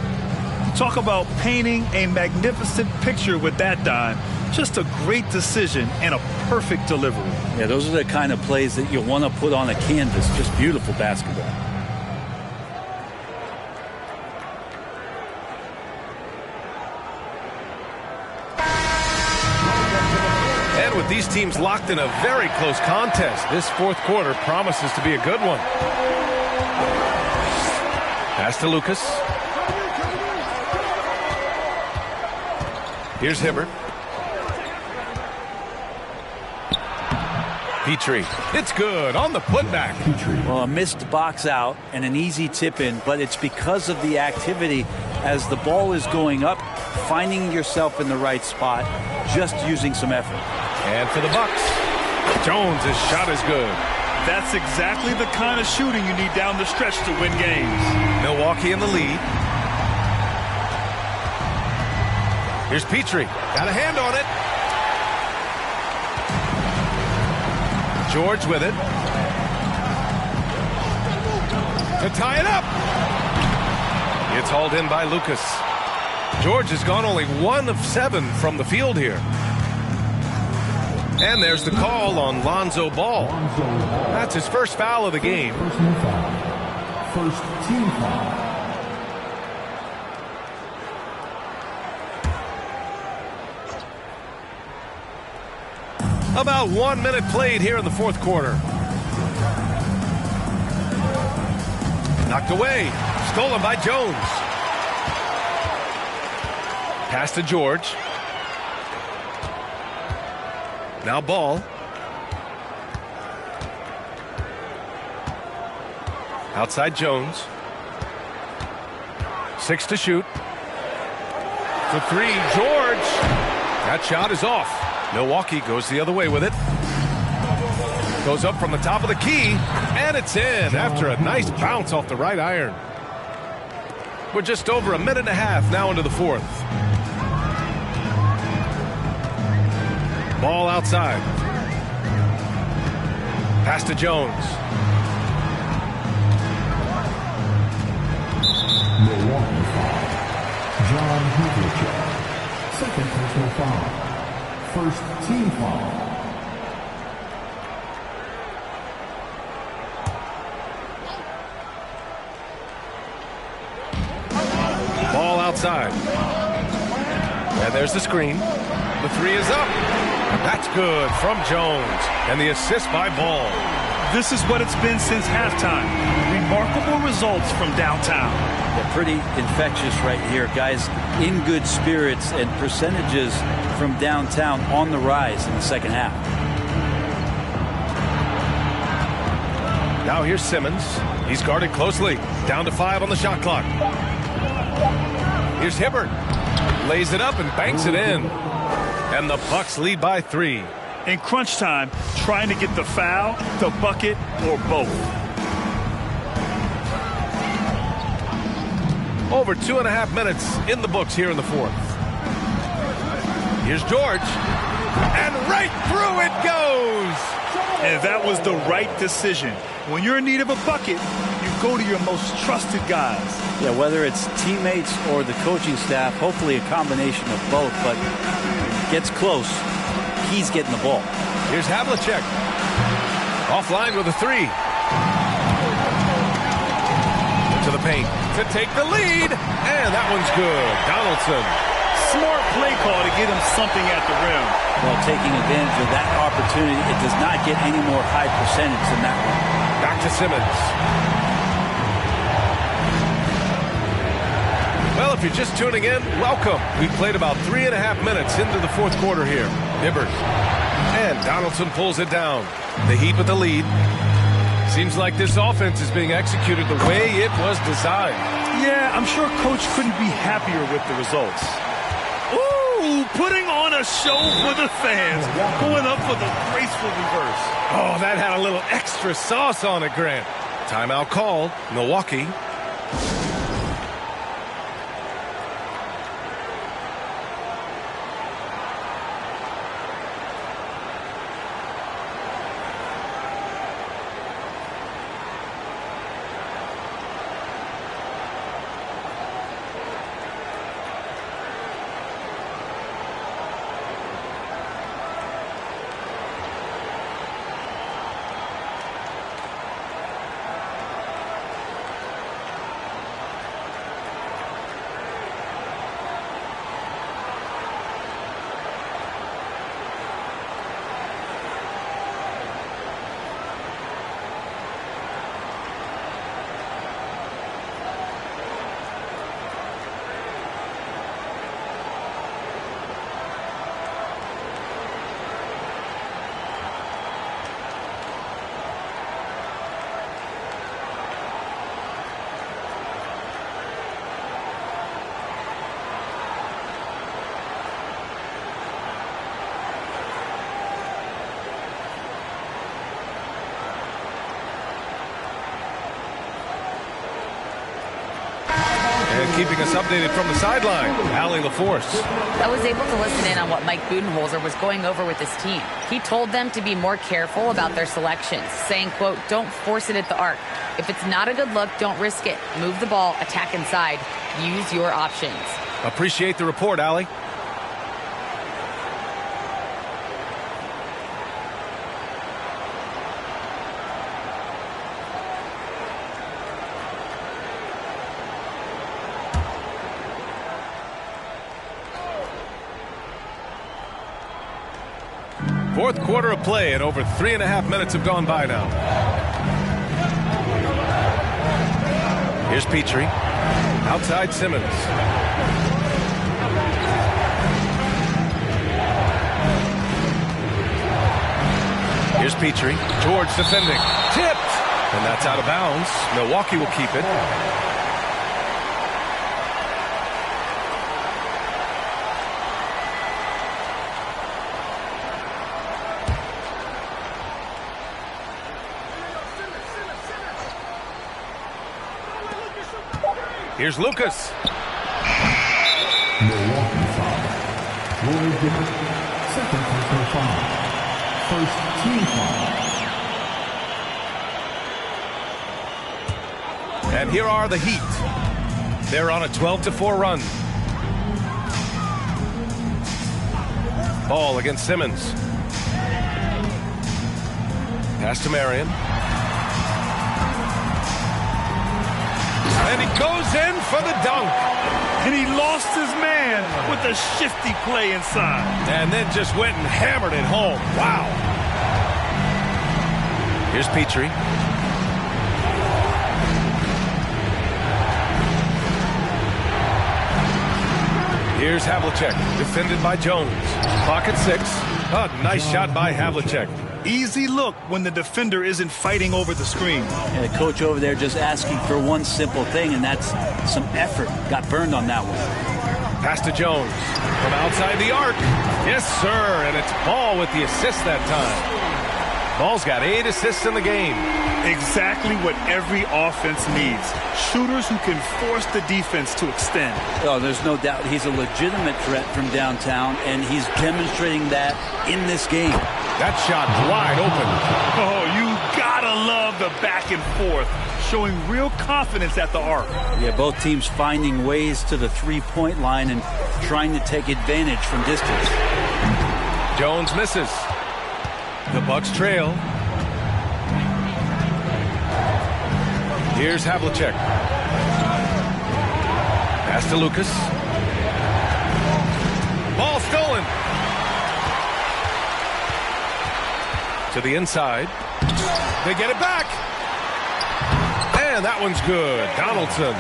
Talk about painting a magnificent picture with that dime. Just a great decision and a perfect delivery. Yeah, those are the kind of plays that you want to put on a canvas. Just beautiful basketball. And with these teams locked in a very close contest, this fourth quarter promises to be a good one. Pass to Lucas. Here's Hibbert. Petrie. It's good on the putback. Well, a missed box out and an easy tip in, but it's because of the activity as the ball is going up, finding yourself in the right spot, just using some effort. And for the Bucks, Jones' shot is good. That's exactly the kind of shooting you need down the stretch to win games. Milwaukee in the lead. Here's Petrie. Got a hand on it. George with it. To tie it up. It's hauled in by Lucas. George has gone only 1 of 7 from the field here. And there's the call on Lonzo Ball. That's his first foul of the game. First team foul. About 1 minute played here in the fourth quarter. Knocked away. Stolen by Jones. Pass to George. Now Ball. Outside Jones. 6 to shoot. For 3, George. That shot is off. Milwaukee goes the other way with it. Goes up from the top of the key, and it's in after a nice bounce off the right iron. We're just over a minute and a half now into the fourth. Ball outside. Pass to Jones. Milwaukee foul. John Havlicek. Second personal foul. First team foul. Ball outside. And there's the screen. The three is up. That's good from Jones. And the assist by Ball. This is what it's been since halftime. Remarkable results from downtown. Yeah, pretty infectious right here. Guys in good spirits, and percentages from downtown on the rise in the second half. Now here's Simmons. He's guarded closely. Down to 5 on the shot clock. Here's Hibbert. Lays it up and banks it in. And the Bucks lead by 3. In crunch time, trying to get the foul, the bucket, or both. Over 2.5 minutes in the books here in the fourth. Here's George. And right through it goes. And that was the right decision. When you're in need of a bucket, you go to your most trusted guys. Yeah, whether it's teammates or the coaching staff, hopefully a combination of both, but gets close. He's getting the ball. Here's Havlicek. Offline with a 3. To the paint to take the lead. And that one's good. Donaldson. Smart play call to get him something at the rim. Well, taking advantage of that opportunity, it does not get any more high percentage than that one. Back to Simmons. Well, if you're just tuning in, welcome. We've played about 3.5 minutes into the fourth quarter here. Hibbert. And Donaldson pulls it down. The Heat with the lead. Seems like this offense is being executed the way it was designed. Yeah, I'm sure Coach couldn't be happier with the results. Ooh, putting on a show for the fans. Going up for the graceful reverse. Oh, that had a little extra sauce on it, Grant. Timeout called. Milwaukee. And keeping us updated from the sideline, Allie LaForce. I was able to listen in on what Mike Budenholzer was going over with his team. He told them to be more careful about their selections, saying, quote, don't force it at the arc. If it's not a good look, don't risk it. Move the ball, attack inside. Use your options. Appreciate the report, Allie. Fourth quarter of play, and over 3.5 minutes have gone by now. Here's Petrie. Outside Simmons. Here's Petrie. George defending. Tipped. And that's out of bounds. Milwaukee will keep it. Here's Lucas. Milwaukee foul. Roy Hibbert, second personal foul. First team foul. And here are the Heat. They're on a 12-4 run. Ball against Simmons. Pass to Marion. And he goes in for the dunk. And he lost his man with a shifty play inside. And then just went and hammered it home. Wow. Here's Petrie. Here's Havlicek, defended by Jones. Clock at 6. Oh, nice shot by Havlicek. Easy look when the defender isn't fighting over the screen. And the coach over there just asking for one simple thing, and that's some effort. Got burned on that one. Pass to Jones from outside the arc. Yes, sir, and it's Ball with the assist that time. Ball's got 8 assists in the game. Exactly what every offense needs. Shooters who can force the defense to extend. Oh, there's no doubt he's a legitimate threat from downtown, and he's demonstrating that in this game. That shot wide open. Oh, you gotta love the back and forth, showing real confidence at the arc. Yeah, both teams finding ways to the three-point line and trying to take advantage from distance. Jones misses. The Bucks trail. Here's Havlicek. Pass to Lucas. Ball stolen. To the inside. They get it back. And that one's good. Donaldson.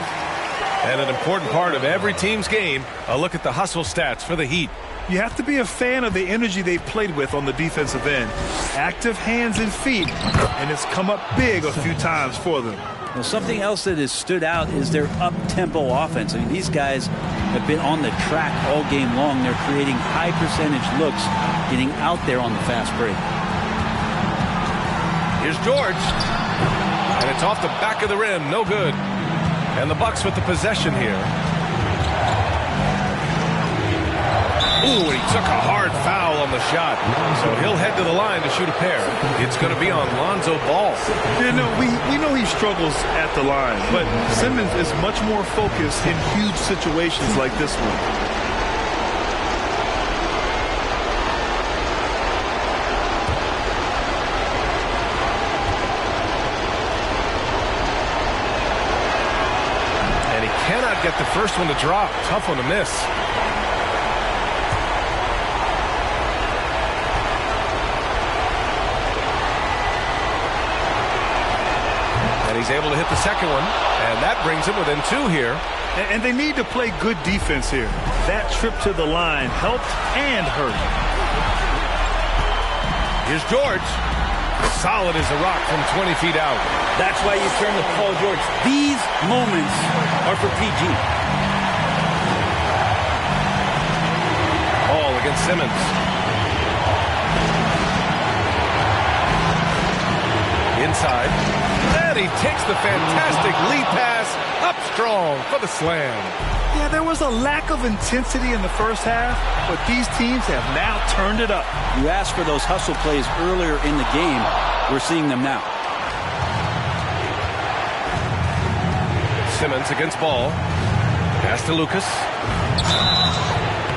And an important part of every team's game, a look at the hustle stats for the Heat. You have to be a fan of the energy they've played with on the defensive end. Active hands and feet, and it's come up big a few times for them. Well, something else that has stood out is their up-tempo offense. I mean, these guys have been on the track all game long. They're creating high-percentage looks, getting out there on the fast break. Here's George. And it's off the back of the rim. No good. And the Bucks with the possession here. Ooh, he took a hard foul on the shot. So he'll head to the line to shoot a pair. It's going to be on Lonzo Ball. You know, we know he struggles at the line, but Simmons is much more focused in huge situations like this one. And he cannot get the first one to drop. Tough one to miss. He's able to hit the second one, and that brings him within 2 here. And they need to play good defense here. That trip to the line helped and hurt. Here's George. Solid as a rock from 20 feet out. That's why you turn to Paul George. These moments are for PG. Ball against Simmons. Inside. And he takes the fantastic lead pass up strong for the slam. Yeah, there was a lack of intensity in the first half, but these teams have now turned it up. You asked for those hustle plays earlier in the game. We're seeing them now. Simmons against Ball. Pass to Lucas.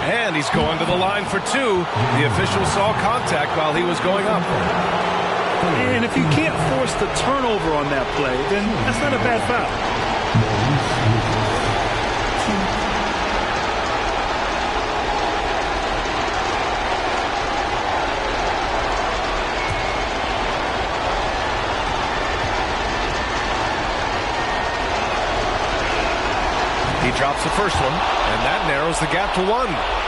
And he's going to the line for 2. The official saw contact while he was going up. And if you can't force the turnover on that play, then that's not a bad foul. He drops the first one, and that narrows the gap to 1.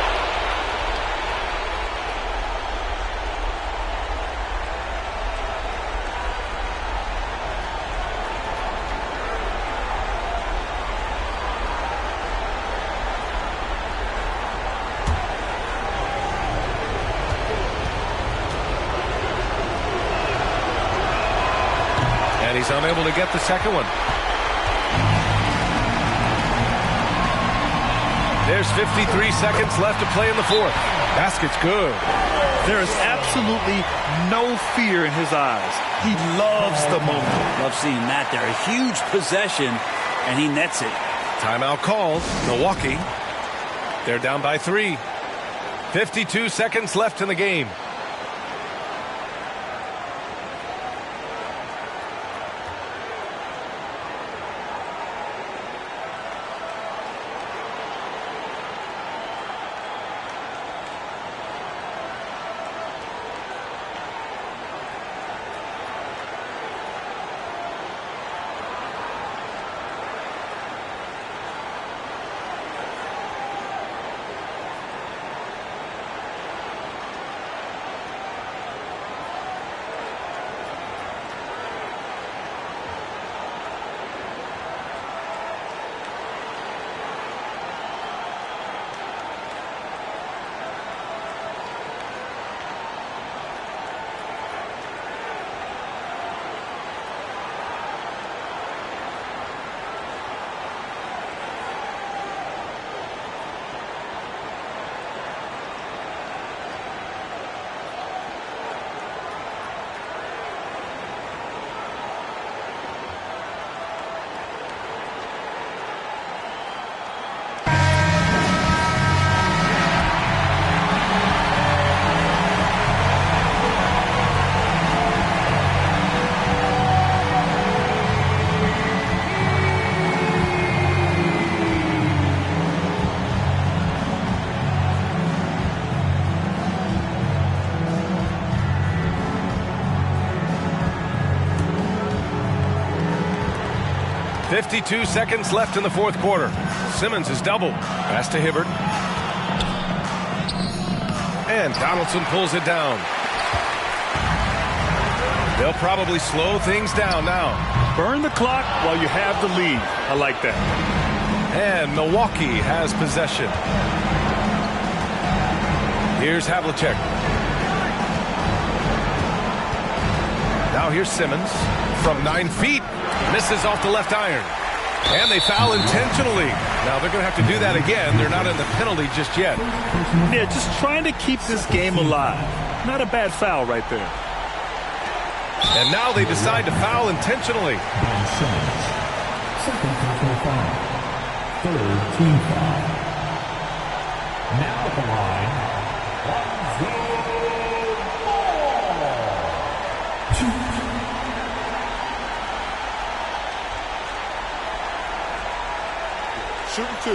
And he's unable to get the second one. There's 53 seconds left to play in the fourth. Basket's good. There is absolutely no fear in his eyes. He loves the moment. Love seeing that there. A huge possession, and he nets it. Timeout called. Milwaukee. They're down by 3. 52 seconds left in the game. .52 seconds left in the fourth quarter. Simmons is doubled. Pass to Hibbert. And Donaldson pulls it down. They'll probably slow things down now. Burn the clock while you have the lead. I like that. And Milwaukee has possession. Here's Havlicek. Now here's Simmons from 9 feet. Misses off the left iron. And they foul intentionally. Now they're going to have to do that again. They're not in the penalty just yet. Yeah, just trying to keep this game alive. Not a bad foul right there. And now they decide to foul intentionally. Second personal foul. Third team foul. Now at the line, Shooting 2.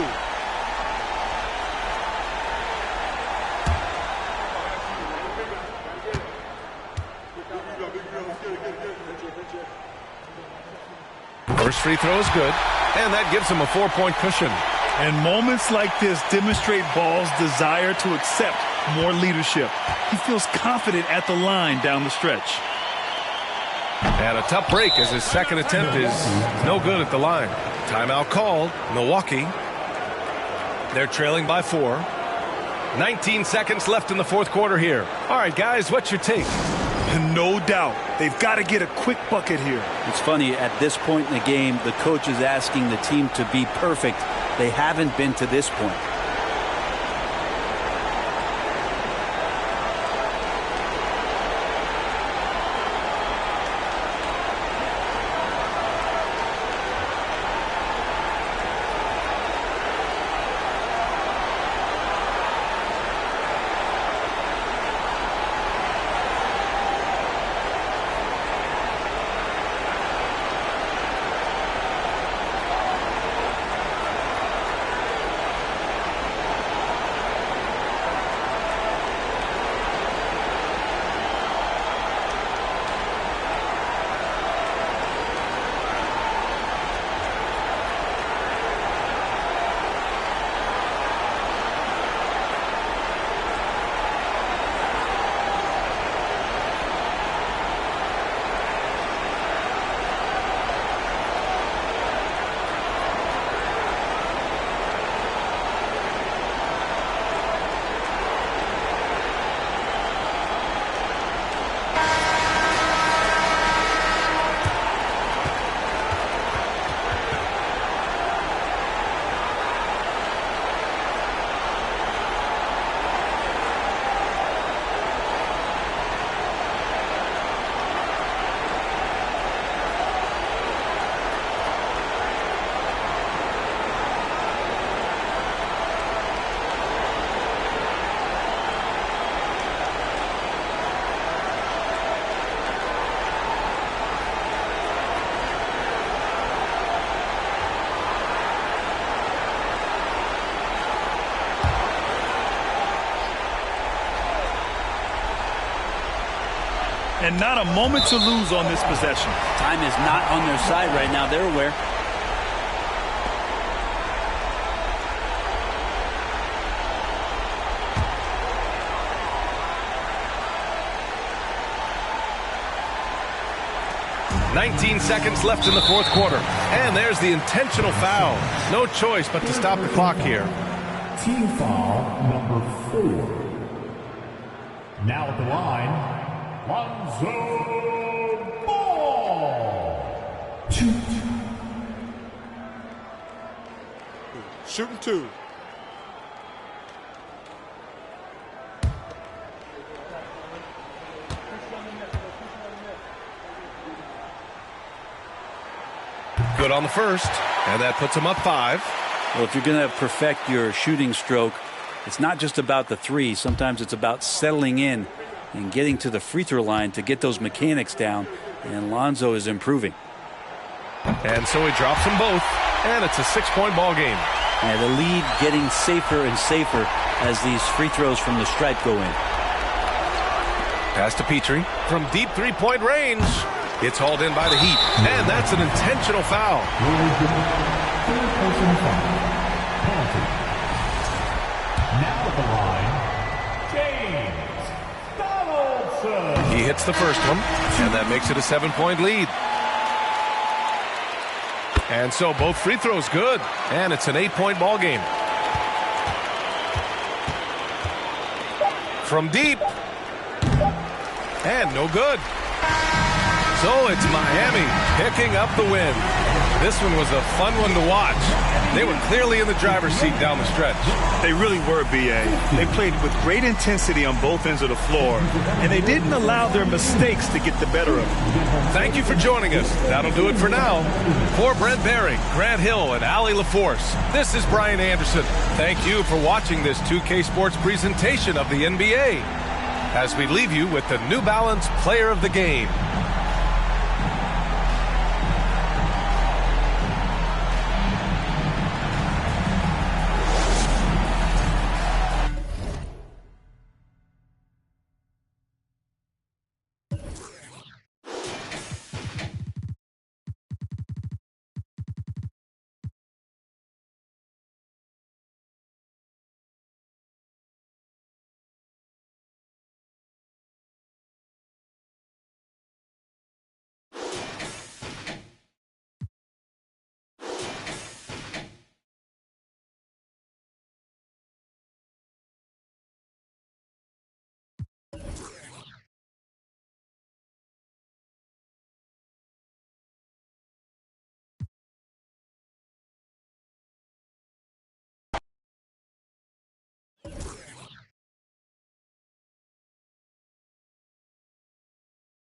First free throw is good, and that gives him a 4-point cushion. And moments like this demonstrate Ball's desire to accept more leadership. He feels confident at the line down the stretch. And a tough break as his second attempt is no good at the line. Timeout called. Milwaukee. They're trailing by 4. 19 seconds left in the fourth quarter here. All right, guys, what's your take? No doubt. They've got to get a quick bucket here. It's funny, at this point in the game, the coach is asking the team to be perfect. They haven't been to this point. and not a moment to lose on this possession. Time is not on their side right now. They're aware. "19 seconds left in the fourth quarter. And there's the intentional foul. No choice but to stop the clock here. Team foul number 4. Now at the line, Lonzo Ball. Shooting 2. Good on the first, and that puts him up 5. Well, if you're going to perfect your shooting stroke, it's not just about the three. Sometimes it's about settling in and getting to the free throw line to get those mechanics down, and Lonzo is improving. And so he drops them both, and it's a 6-point ball game. And the lead getting safer and safer as these free throws from the stripe go in. Pass to Petrie from deep three-point range. It's hauled in by the Heat, and that's an intentional foul. Now at the line, James Donaldson. He hits the first one, and that makes it a 7-point lead. And so both free throws good, and it's an 8-point ball game. From deep, and no good. So it's Miami picking up the win. This one was a fun one to watch. They were clearly in the driver's seat down the stretch. They really were, B.A. They played with great intensity on both ends of the floor, and they didn't allow their mistakes to get the better of them. Thank you for joining us. That'll do it for now. For Brent Barry, Grant Hill, and Allie LaForce, this is Brian Anderson. Thank you for watching this 2K Sports presentation of the NBA. As we leave you with the New Balance Player of the Game.